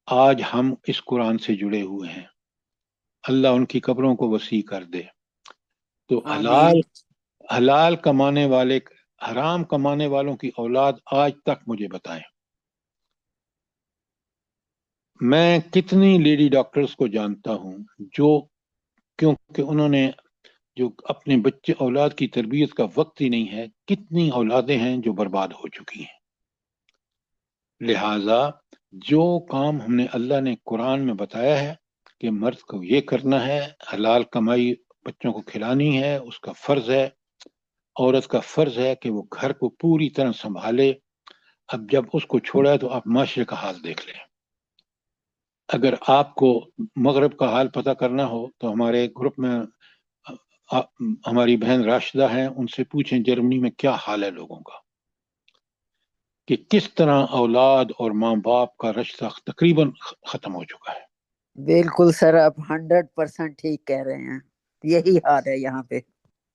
آج ہم اس قرآن سے جڑے ہوئے ہیں، اللہ ان کی قبروں کو وسیع کر دے۔ تو حلال کمانے والے، حرام کمانے والوں کی اولاد آج تک مجھے بتائیں۔ میں کتنی لیڈی ڈاکٹرز کو جانتا ہوں جو، کیونکہ انہوں نے جو اپنے بچے اولاد کی تربیت کا وقت ہی نہیں ہے، کتنی اولادیں ہیں جو برباد ہو چکی ہیں۔ لہٰذا جو کام ہم نے، اللہ نے قرآن میں بتایا ہے کہ مرد کو یہ کرنا ہے، حلال کمائی بچوں کو کھلانی ہے، اس کا فرض ہے، عورت کا فرض ہے کہ وہ گھر کو پوری طرح سنبھالے۔ اب جب اس کو چھوڑا ہے تو آپ معاشرے کا حال دیکھ لیں۔ اگر آپ کو مغرب کا حال پتہ کرنا ہو تو ہمارے گروپ میں ہماری بہن راشدہ ہیں، ان سے پوچھیں جرمنی میں کیا حال ہے لوگوں کا، کہ کس طرح اولاد اور ماں باپ کا رشتہ تقریباً ختم ہو چکا ہے۔ بالکل سر، آپ 100% ٹھیک کہہ رہے ہیں، یہی حال ہے یہاں پہ۔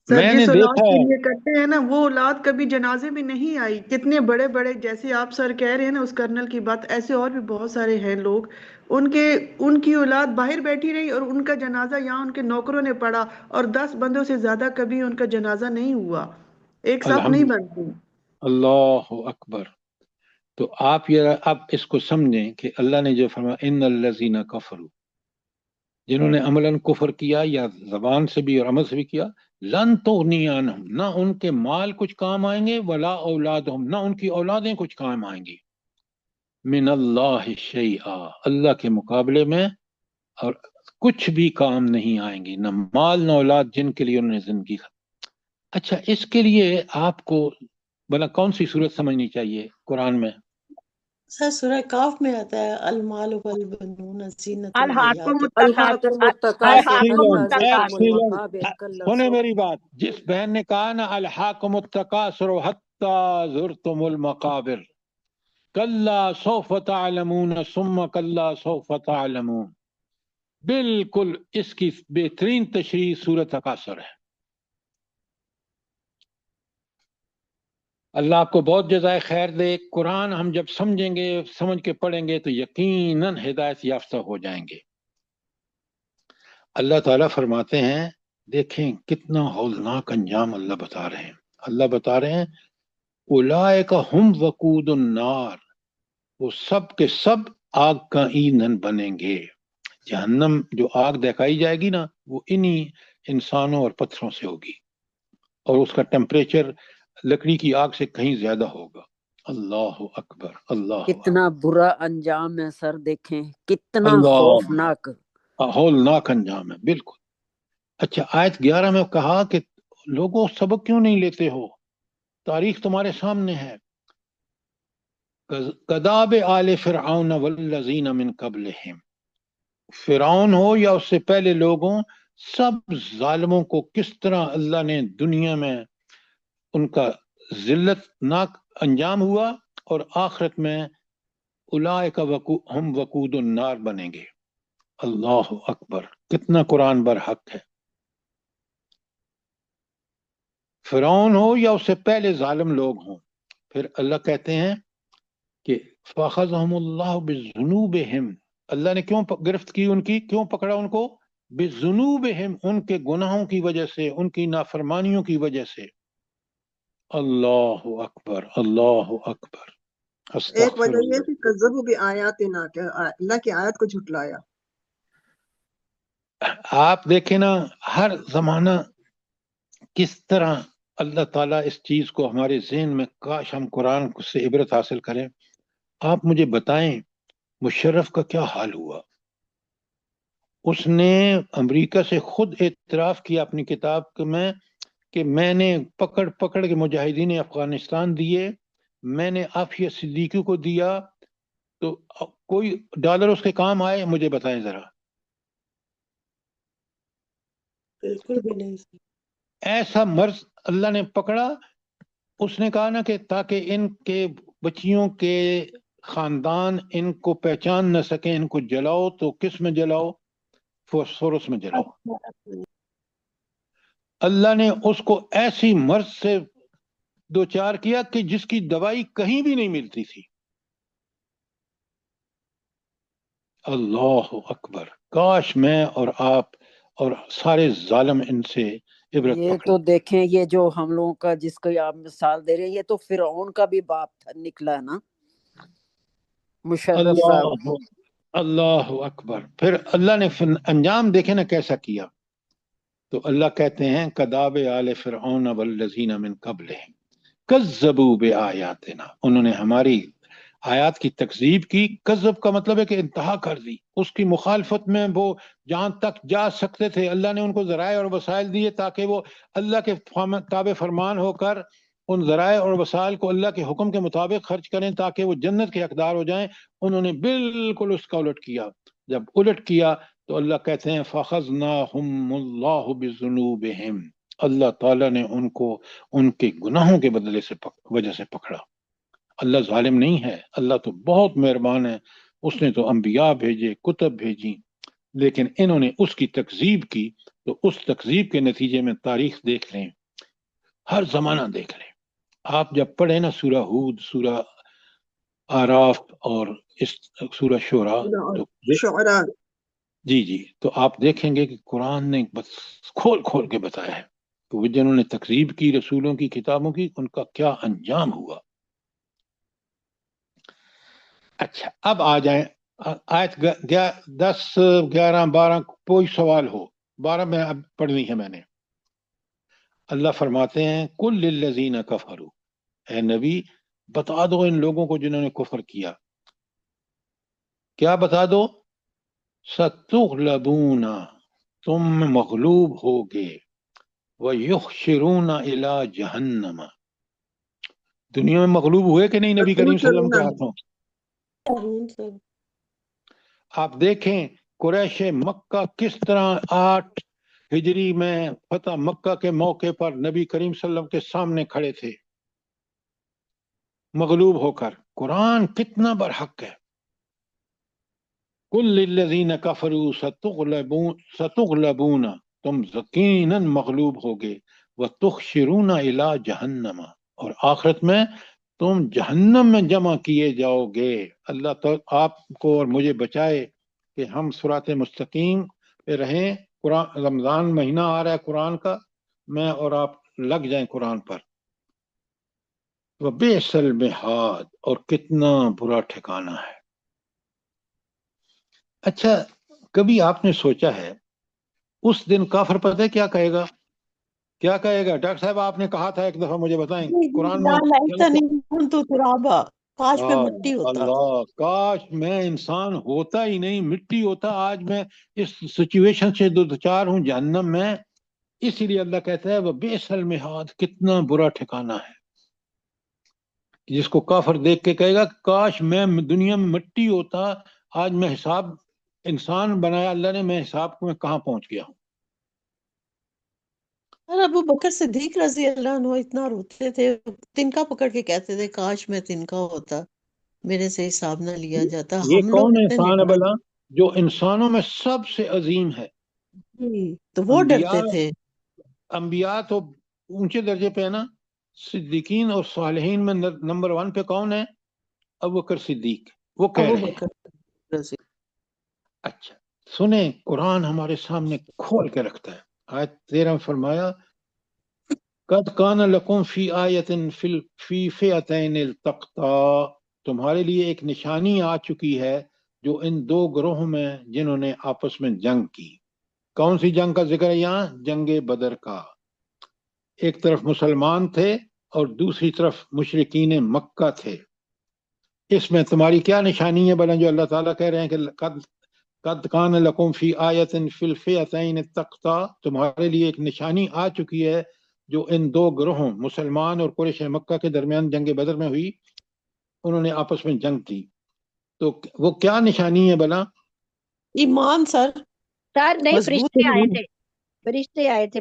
سر میں نے جس اولاد دیکھا کے ہے، لیے کرتے ہیں نا، وہ اولاد کبھی جنازے میں نہیں آئی۔ کتنے بڑے بڑے، جیسے آپ سر کہہ رہے ہیں نا اس کرنل کی بات، ایسے اور بھی بہت سارے ہیں لوگ، ان کی اولاد باہر بیٹھی رہی اور ان کا جنازہ یہاں ان کے نوکروں نے پڑھا، اور 10 بندوں سے زیادہ کبھی ان کا جنازہ نہیں ہوا، ایک صف نہیں الحمد بنتی۔ اللہ اکبر۔ تو آپ یہ اب اس کو سمجھیں کہ اللہ نے جو فرمایا ان الذین کفروا، جنہوں نے عملاً کفر کیا یا زبان سے بھی اور عمل سے بھی کیا، لن تغنی عنہم، نہ ان کے مال کچھ کام آئیں گے، ولا اولادہم، نہ ان کی اولادیں کچھ کام آئیں گی، من اللہ شیئا، اللہ کے مقابلے میں اور کچھ بھی کام نہیں آئیں گی، نہ مال نہ اولاد جن کے لیے انہوں نے زندگی۔ اچھا، اس کے لیے آپ کو بلا کون سی صورت سمجھنی چاہیے قرآن میں؟ سر سورہ کاف میں آتا ہے المال والبنون زینت الحاکم الحیات التکاثر، الحاکم التکاثر۔ سنیں میری بات، جس بہن نے کہا نا الحاکم التکاثر حتی زرتم المقابر، کلا سوف تعلمون ثم کلا سوف تعلمون، بالکل اس کی بہترین تشریح سورۃ تکاثر ہے۔ اللہ آپ کو بہت جزائے خیر دے. قرآن ہم جب سمجھیں گے، سمجھ کے پڑھیں گے تو یقیناً ہدایت یافتہ ہو جائیں گے. اللہ تعالیٰ فرماتے ہیں، دیکھیں کتنا ہولناک انجام اللہ بتا رہے ہیں. اللہ بتا رہے ہیں اولئک ہم وقود النار، وہ سب کے سب آگ کا ایندھن بنیں گے. جہنم جو آگ دکھائی جائے گی نا، وہ انہی انسانوں اور پتھروں سے ہوگی، اور اس کا ٹیمپریچر لکڑی کی آگ سے کہیں زیادہ ہوگا. اللہ اکبر، اللہ کتنا برا انجام ہے سر، دیکھیں کتنا اللہ، خوفناک. ہولناک انجام ہے بالکل. اچھا، آیت 11 میں کہا کہ لوگوں سبق کیوں نہیں لیتے ہو، تاریخ تمہارے سامنے ہے. کداب آل فرعون والذین من قبلہم، فرعون ہو یا اس سے پہلے لوگوں، سب ظالموں کو کس طرح اللہ نے دنیا میں ان کا ذلت ناک انجام ہوا، اور آخرت میں اولئک ہم وقود النار بنیں گے. اللہ اکبر، کتنا قرآن برحق ہے. فرعون ہو یا اس سے پہلے ظالم لوگ ہوں، پھر اللہ کہتے ہیں کہ فَأَخَذَهُمُ اللَّهُ بِذُنُوبِهِمْ، اللہ نے کیوں گرفت کی ان کی، کیوں پکڑا ان کو؟ بِذُنُوبِهِمْ، ان کے گناہوں کی وجہ سے، ان کی نافرمانیوں کی وجہ سے. اللہ اکبر، اللہ اکبر، ایک استغفر وجہ یہ اللہ. کہ کذبوا بآیاتنا، کہ اللہ کی آیت کو جھٹلایا. آپ دیکھیں نا، ہر زمانہ کس طرح اللہ تعالیٰ اس چیز کو ہمارے ذہن میں، کاش ہم قرآن سے عبرت حاصل کریں. آپ مجھے بتائیں مشرف کا کیا حال ہوا؟ اس نے امریکہ سے خود اعتراف کیا اپنی کتاب میں کہ میں نے پکڑ پکڑ کے مجاہدین افغانستان دیے، میں نے عافیہ صدیقی کو دیا، تو کوئی ڈالر اس کے کام آئے؟ مجھے بتائیں ذرا. بالکل بھی نہیں. ایسا مرض اللہ نے پکڑا. اس نے کہا نا کہ تاکہ ان کے بچیوں کے خاندان ان کو پہچان نہ سکیں، ان کو جلاؤ تو کس میں جلاؤ؟ فوسفورس میں جلاؤ. اللہ نے اس کو ایسی مرض سے دوچار کیا کہ جس کی دوائی کہیں بھی نہیں ملتی تھی. اللہ اکبر، کاش میں اور آپ اور سارے ظالم ان سے عبرت یہ پکڑیں. تو دیکھیں، یہ جو ہم لوگوں کا جس کو آپ مثال دے رہے ہیں، یہ تو فرعون کا بھی باپ تھا، نکلا نا مشرف صاحب. اللہ، اللہ اکبر. پھر اللہ نے انجام دیکھے نا کیسا کیا. تو اللہ کہتے ہیں کداب آل فرعون والذین من قبلہم کذبوا بآیاتنا، انہوں نے ہماری آیات کی تکذیب کی. کذب کا مطلب ہے کہ انتہا کر دی، اس کی مخالفت میں وہ جہاں تک جا سکتے تھے اللہ نے ان کو ذرائع اور وسائل دیے تاکہ وہ اللہ کے تابع فرمان ہو کر ان ذرائع اور وسائل کو اللہ کے حکم کے مطابق خرچ کریں تاکہ وہ جنت کے حقدار ہو جائیں. انہوں نے بالکل اس کا الٹ کیا. جب الٹ کیا تو اللہ کہتے ہیں فَأَخَذْنَاهُمُ اللَّهُ بِذُنُوبِهِمْ، اللہ تعالیٰ نے ان کو ان کے گناہوں کے بدلے سے وجہ سے پکڑا. اللہ ظالم نہیں ہے، اللہ تو بہت مہربان ہے. اس نے تو انبیاء بھیجے، کتب بھیجی، لیکن انہوں نے اس کی تکذیب کی. تو اس تکذیب کے نتیجے میں تاریخ دیکھ لیں، ہر زمانہ دیکھ لیں. آپ جب پڑھیں نا سورہ ہود، سورہ آراف اور اس سورہ شعراء، تو شعراء، جی تو آپ دیکھیں گے کہ قرآن نے بس کھول کھول کے بتایا ہے کہ وہ جنہوں نے تکذیب کی رسولوں کی کتابوں کی، ان کا کیا انجام ہوا. اچھا، اب آ جائیں آیت 10، 11، 12. کوئی سوال ہو؟ 12 میں اب پڑھنی ہے میں نے. اللہ فرماتے ہیں کل للذین کفروا، اے نبی بتا دو ان لوگوں کو جنہوں نے کفر کیا. کیا بتا دو؟ ستغلبون، تم مغلوب ہوگے، ویحشرون الی جہنم، دنیا میں مغلوب ہوئے کہ نہیں نبی کریم صلی اللہ علیہ وسلم کے ہاتھوں؟ آپ دیکھیں قریش مکہ کس طرح 8 ہجری میں فتح مکہ کے موقع پر نبی کریم صلی اللہ علیہ وسلم کے سامنے کھڑے تھے مغلوب ہو کر. قرآن کتنا برحق ہے. کل للذین کفروا ستغلبون، تم یقیناً مغلوب ہوگے، وتحشرون الی جہنم، اور آخرت میں تم جہنم میں جمع کیے جاؤ گے۔ اللہ تو آپ کو اور مجھے بچائے کہ ہم صراط مستقیم پہ رہیں۔ قرآن رمضان مہینہ آ رہا ہے قرآن کا، میں اور آپ لگ جائیں قرآن پر۔ وَبِئْسَ الْمِہَادُ، اور کتنا برا ٹھکانہ ہے۔ اچھا، کبھی آپ نے سوچا ہے اس دن کافر پتہ ہے کیا کہے گا؟ کیا کہے گا؟ ڈاکٹر صاحب آپ نے کہا تھا ایک دفعہ، مجھے بتائیں قرآن میں کاش میں مٹی ہوتا۔ اللہ، کاش میں انسان ہوتا ہی نہیں، مٹی ہوتا۔ آج میں اس سچویشن سے دوچار ہوں جہنم میں۔ اسی لیے اللہ کہتا ہے وَبِئْسَ الْمِہَادُ، کتنا برا ٹھکانہ ہے، جس کو کافر دیکھ کے کہے گا کاش میں دنیا میں مٹی ہوتا، آج میں حساب، انسان بنایا اللہ نے، میں حساب میں کہاں پہنچ گیا ہوں۔ اور ابو بکر صدیق رضی اللہ عنہ اتنا روتے تھے، تنکا پکڑ کے کہتے تھے کاش میں تنکا ہوتا، میرے سے حساب نہ لیا جاتا۔ یہ ہم لوگ کون اتنے انسان ہے نڈر بلا جو انسانوں میں سب سے عظیم ہے؟ تو وہ انبیاء، ڈرتے تھے۔ انبیاء تو اونچے درجے پہ ہے نا، صدیقین اور صالحین میں نمبر 1 پہ کون ہے؟ ابو بکر صدیق، وہ کہہ ابو رہے ہیں۔ بکر رضی۔ اچھا سنیں، قرآن ہمارے سامنے کھول کے رکھتا ہے۔ آیت 13 میں فرمایا قد کان لکم فی آیت فی فئتین التقطا، تمہارے لیے ایک نشانی آ چکی ہے جو ان 2 گروہوں میں جنہوں نے آپس میں جنگ کی۔ کون سی جنگ کا ذکر ہے یہاں؟ جنگ بدر کا۔ ایک طرف مسلمان تھے اور دوسری طرف مشرکین مکہ تھے۔ اس میں تمہاری کیا نشانی ہے بلا جو اللہ تعالیٰ کہہ رہے ہیں کہ قد کان لکم فی آیت فی الفئتین التقطا، تمہارے لیے ایک نشانی آ چکی ہے جو ان 2 گروہوں مسلمان اور قریش مکہ کے درمیان جنگ بدر میں ہوئی، انہوں نے آپس میں جنگ کی۔ تو وہ کیا نشانی ہے بلا؟ ایمان سر، سر نہیں، مضبوط فرشتے آئے ایمان۔ تھے، فرشتے آئے تھے،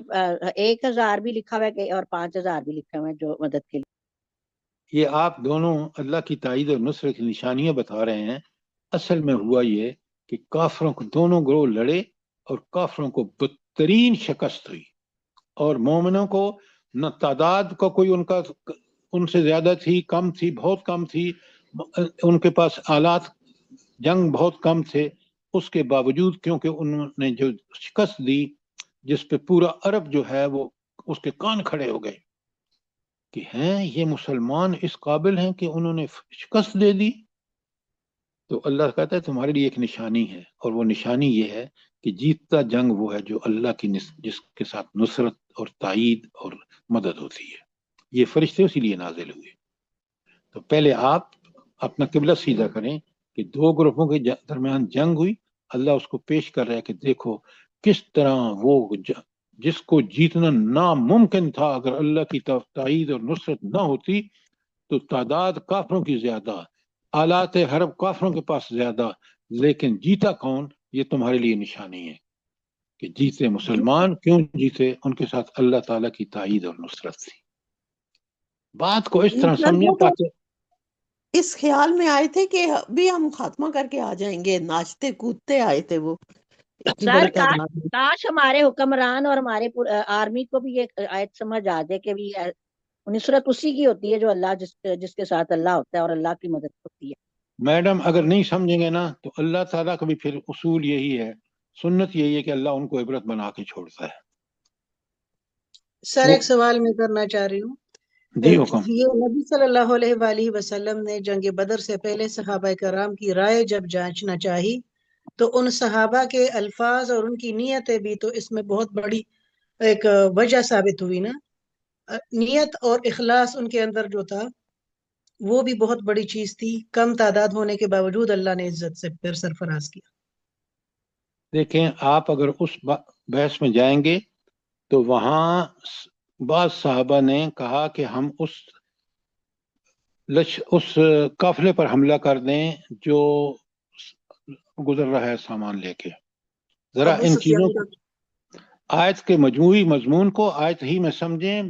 1000 بھی لکھا ہوا ہے اور 5000 بھی لکھا ہوا ہے جو مدد کے لیے۔ یہ آپ دونوں اللہ کی تائید اور نصرت کی نشانیاں بتا رہے ہیں۔ اصل میں ہوا یہ کہ کافروں کو دونوں گروہ لڑے اور کافروں کو بدترین شکست ہوئی، اور مومنوں کو نہ تعداد کا کوئی ان سے زیادہ تھی، کم تھی، بہت کم تھی، ان کے پاس آلات جنگ بہت کم تھے، اس کے باوجود کیونکہ انہوں نے جو شکست دی جس پہ پورا عرب جو ہے وہ اس کے کان کھڑے ہو گئے کہ ہیں یہ مسلمان اس قابل ہیں کہ انہوں نے شکست دے دی۔ تو اللہ کہتا ہے تمہارے لیے ایک نشانی ہے، اور وہ نشانی یہ ہے کہ جیتتا جنگ وہ ہے جو اللہ کی جس کے ساتھ نصرت اور تائید اور مدد ہوتی ہے۔ یہ فرشتے اسی لیے نازل ہوئے۔ تو پہلے آپ اپنا قبلہ سیدھا کریں کہ 2 گروہوں کے درمیان جنگ ہوئی، اللہ اس کو پیش کر رہا ہے کہ دیکھو کس طرح وہ جس کو جیتنا ناممکن تھا اگر اللہ کی تائید اور نصرت نہ ہوتی، تو تعداد کافروں کی زیادہ، آلات حرب کافروں کے پاس زیادہ، لیکن جیتا کون؟ یہ تمہارے لیے نشانی ہے کہ جیتے مسلمان۔ کیوں جیتے؟ ان کے ساتھ اللہ تعالیٰ کی تائید اور نصرت تھی۔ بات کو اس طرح سمجھیں تاکہ اس خیال میں آئے تھے کہ بھی ہم خاتمہ کر کے آ جائیں گے، ناچتے کودتے آئے تھے وہ، اتنی سر بڑی تعداد میں۔ کاش ہمارے حکمران اور ہمارے آرمی کو بھی یہ آیت سمجھ آ جائے کہ بھی نصرت اسی کی ہوتی ہے جو اللہ جس کے ساتھ اللہ ہوتا ہے اور اللہ کی مدد ہوتی ہے۔ میڈم اگر نہیں سمجھیں گے نا تو اللہ تعالیٰ کا بھی پھر اصول یہی ہے، سنت یہی ہے کہ اللہ ان کو عبرت بنا کے چھوڑتا ہے۔ سر ایک سوال میں کرنا چاہ رہی ہوں۔ جی حکم۔ یہ نبی صلی اللہ علیہ وآلہ وسلم نے جنگ بدر سے پہلے صحابہ کرام کی رائے جب جانچنا چاہی تو ان صحابہ کے الفاظ اور ان کی نیتیں بھی تو اس میں بہت بڑی ایک وجہ ثابت ہوئی نا۔ نیت اور اخلاص ان کے اندر جو تھا وہ بھی بہت بڑی چیز تھی، کم تعداد ہونے کے باوجود اللہ نے عزت سے پھر سرفراز کیا۔ دیکھیں آپ اگر اس بحث میں جائیں گے تو وہاں بعض صحابہ نے کہا کہ ہم اس قافلے پر حملہ کر دیں جو گزر رہا ہے سامان لے کے۔ ذرا ان چیزوں کو، آیت کے مجموعی مضمون کو آیت ہی میں سمجھیں،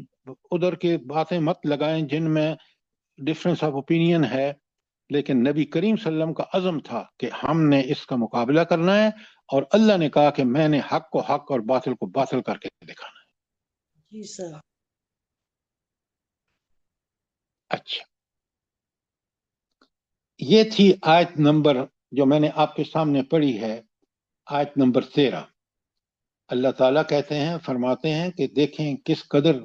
ادھر کے باتیں مت لگائیں جن میں ڈفرنس آف اوپینین ہے۔ لیکن نبی کریم صلی اللہ علیہ وسلم کا عزم تھا کہ ہم نے اس کا مقابلہ کرنا ہے، اور اللہ نے کہا کہ میں نے حق کو حق اور باطل کو باطل کر کے دکھانا ہے۔ جی سر۔ یہ تھی آیت نمبر جو میں نے آپ کے سامنے پڑھی ہے، آیت نمبر 13۔ اللہ تعالیٰ کہتے ہیں، فرماتے ہیں کہ دیکھیں کس قدر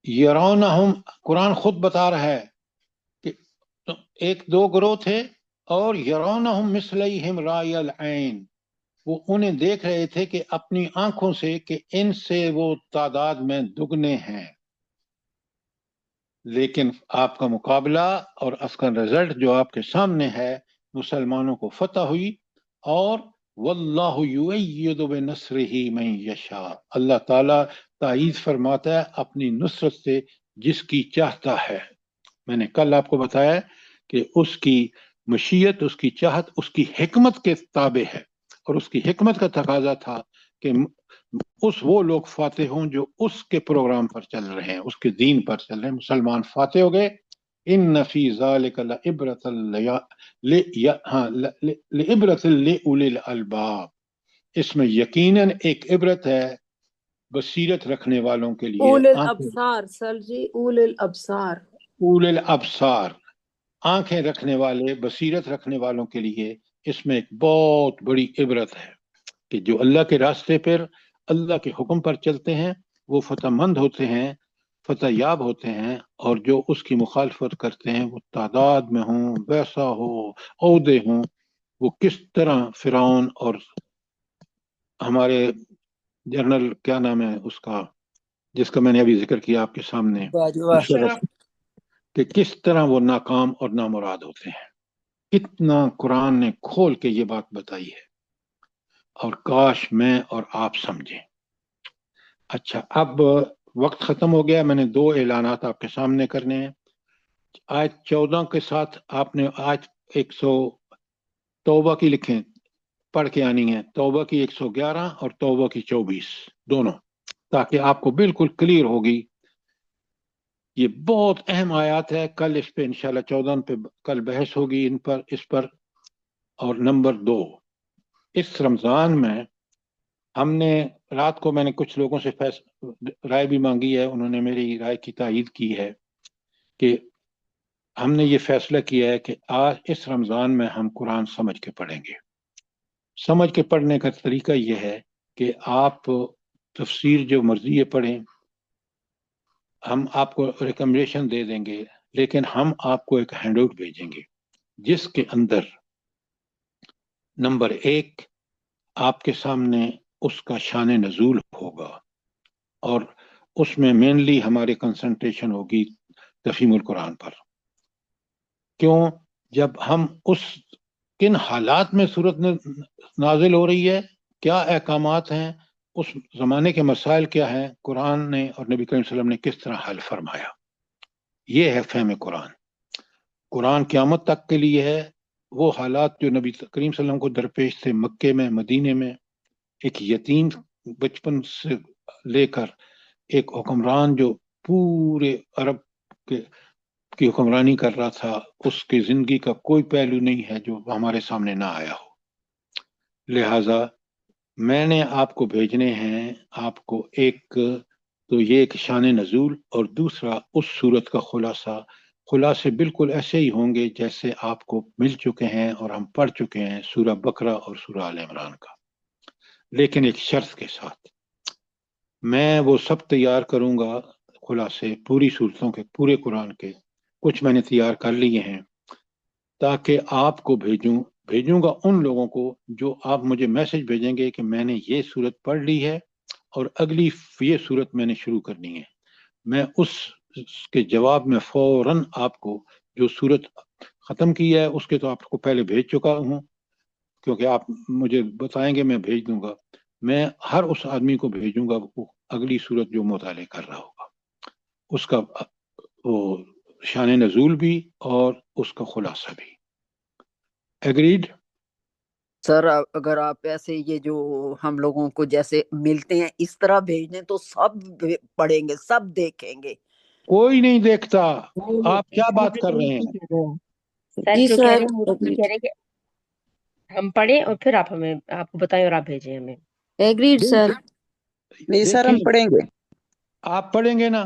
یرونہم، قرآن خود بتا رہا ہے کہ ایک دو گروہ تھے، اور یرونہم مثلیہم رائے العین، وہ انہیں دیکھ رہے تھے کہ اپنی آنکھوں سے کہ ان سے وہ تعداد میں دگنے ہیں، لیکن آپ کا مقابلہ اور اس کا رزلٹ جو آپ کے سامنے ہے، مسلمانوں کو فتح ہوئی، اور واللہ یؤید بنصرہ من یشاء، اللہ تعالیٰ تائید فرماتا ہے اپنی نصرت سے جس کی چاہتا ہے۔ میں نے کل آپ کو بتایا کہ اس کی مشیت، اس کی چاہت اس کی حکمت کے تابع ہے، اور اس کی حکمت کا تقاضا تھا کہ وہ لوگ فاتح ہوں جو اس کے پروگرام پر چل رہے ہیں، اس کے دین پر چل رہے ہیں۔ مسلمان فاتح ہو گئے۔ ان فی ذالک لعبرۃ لعبرۃ لأولی الالباب، اس میں یقیناً ایک عبرت ہے بصیرت رکھنے والوں کے لیے، اول الابصار سر جی، اول الابصار، اول الابصار، آنکھیں رکھنے والے، بصیرت رکھنے والوں کے لیے اس میں ایک بہت بڑی عبرت ہے کہ جو اللہ کے راستے پر، اللہ کے حکم پر چلتے ہیں وہ فتح مند ہوتے ہیں، فتح یاب ہوتے ہیں، اور جو اس کی مخالفت کرتے ہیں وہ تعداد میں ہوں، ویسا ہو، عہدے ہوں، وہ کس طرح فرعون اور ہمارے جنرل کیا نام ہے اس کا جس کا میں نے ابھی ذکر کیا آپ کے سامنے، مشرف، کہ کس طرح وہ ناکام اور نامراد ہوتے ہیں۔ کتنا قرآن نے کھول کے یہ بات بتائی ہے، اور کاش میں اور آپ سمجھیں۔ اچھا، اب وقت ختم ہو گیا، میں نے 2 اعلانات آپ کے سامنے کرنے ہیں۔ آیت 14 کے ساتھ آپ نے آیت 100 توبہ کی لکھیں، پڑھ کے آنی ہے، توبہ کی 111 اور توبہ کی 24 دونوں، تاکہ آپ کو بالکل کلیئر ہوگی۔ یہ بہت اہم آیات ہے، کل اس پہ انشاءاللہ 14 پہ کل بحث ہوگی اس پر۔ اور نمبر 2، اس رمضان میں ہم نے رات کو، میں نے کچھ لوگوں سے رائے بھی مانگی ہے، انہوں نے میری رائے کی تائید کی ہے کہ ہم نے یہ فیصلہ کیا ہے کہ آج اس رمضان میں ہم قرآن سمجھ کے پڑھیں گے۔ سمجھ کے پڑھنے کا طریقہ یہ ہے کہ آپ تفسیر جو مرضی ہے پڑھیں، ہم آپ کو ریکمنڈیشن دے دیں گے، لیکن ہم آپ کو ایک ہینڈ آؤٹ بھیجیں گے جس کے اندر نمبر 1 آپ کے سامنے اس کا شان نزول ہوگا، اور اس میں مینلی ہماری کنسنٹریشن ہوگی تفہیم القرآن پر۔ کیوں؟ جب ہم کن حالات میں صورت نازل ہو رہی ہے، کیا احکامات ہیں، اس زمانے کے مسائل کیا ہیں، قرآن نے اور نبی کریم صلی اللہ علیہ وسلم نے کس طرح حل فرمایا، یہ ہے فہم قرآن۔ قرآن قیامت تک کے لیے ہے، وہ حالات جو نبی کریم صلی اللہ علیہ وسلم کو درپیش تھے مکے میں، مدینے میں، ایک یتیم بچپن سے لے کر ایک حکمران جو پورے عرب کی حکمرانی کر رہا تھا، اس کی زندگی کا کوئی پہلو نہیں ہے جو ہمارے سامنے نہ آیا ہو۔ لہٰذا میں نے آپ کو بھیجنے ہیں، آپ کو ایک تو یہ ایک شان نزول، اور دوسرا اس صورت کا خلاصے بالکل ایسے ہی ہوں گے جیسے آپ کو مل چکے ہیں اور ہم پڑھ چکے ہیں، سورہ بقرہ اور سورہ آل عمران کا، لیکن ایک شرط کے ساتھ۔ میں وہ سب تیار کروں گا، خلاصے پوری صورتوں کے، پورے قرآن کے، کچھ میں نے تیار کر لیے ہیں، تاکہ آپ کو بھیجوں گا ان لوگوں کو جو آپ مجھے میسج بھیجیں گے کہ میں نے یہ صورت پڑھ لی ہے اور اگلی یہ صورت میں نے شروع کرنی ہے۔ میں اس کے جواب میں فوراً آپ کو جو صورت ختم کی ہے اس کے تو آپ کو پہلے بھیج چکا ہوں، کیونکہ آپ مجھے بتائیں گے میں بھیج دوں گا۔ میں ہر اس آدمی کو بھیجوں گا وہ اگلی صورت جو مطالعہ کر رہا ہوگا، اس کا وہ شان نزول بھی اور اس کا خلاصہ بھی۔ ایگریڈ؟ سر اگر آپ ایسے یہ جو ہم لوگوں کو جیسے ملتے ہیں اس طرح بھیج دیں تو سب پڑھیں گے، سب دیکھیں گے۔ کوئی نہیں دیکھتا، آپ کیا بات کر رہے ہیں؟ جی سر جو کہہ سر، رہے ہیں وہ کہہ رہے ہیں کہ ہم پڑھیں اور پھر آپ ہمیں، آپ کو بتائیں اور آپ بھیجیں ہمیں۔ ایگریڈ سر۔ نہیں سر، ہم پڑھیں گے۔ آپ پڑھیں گے نا،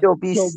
24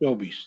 24।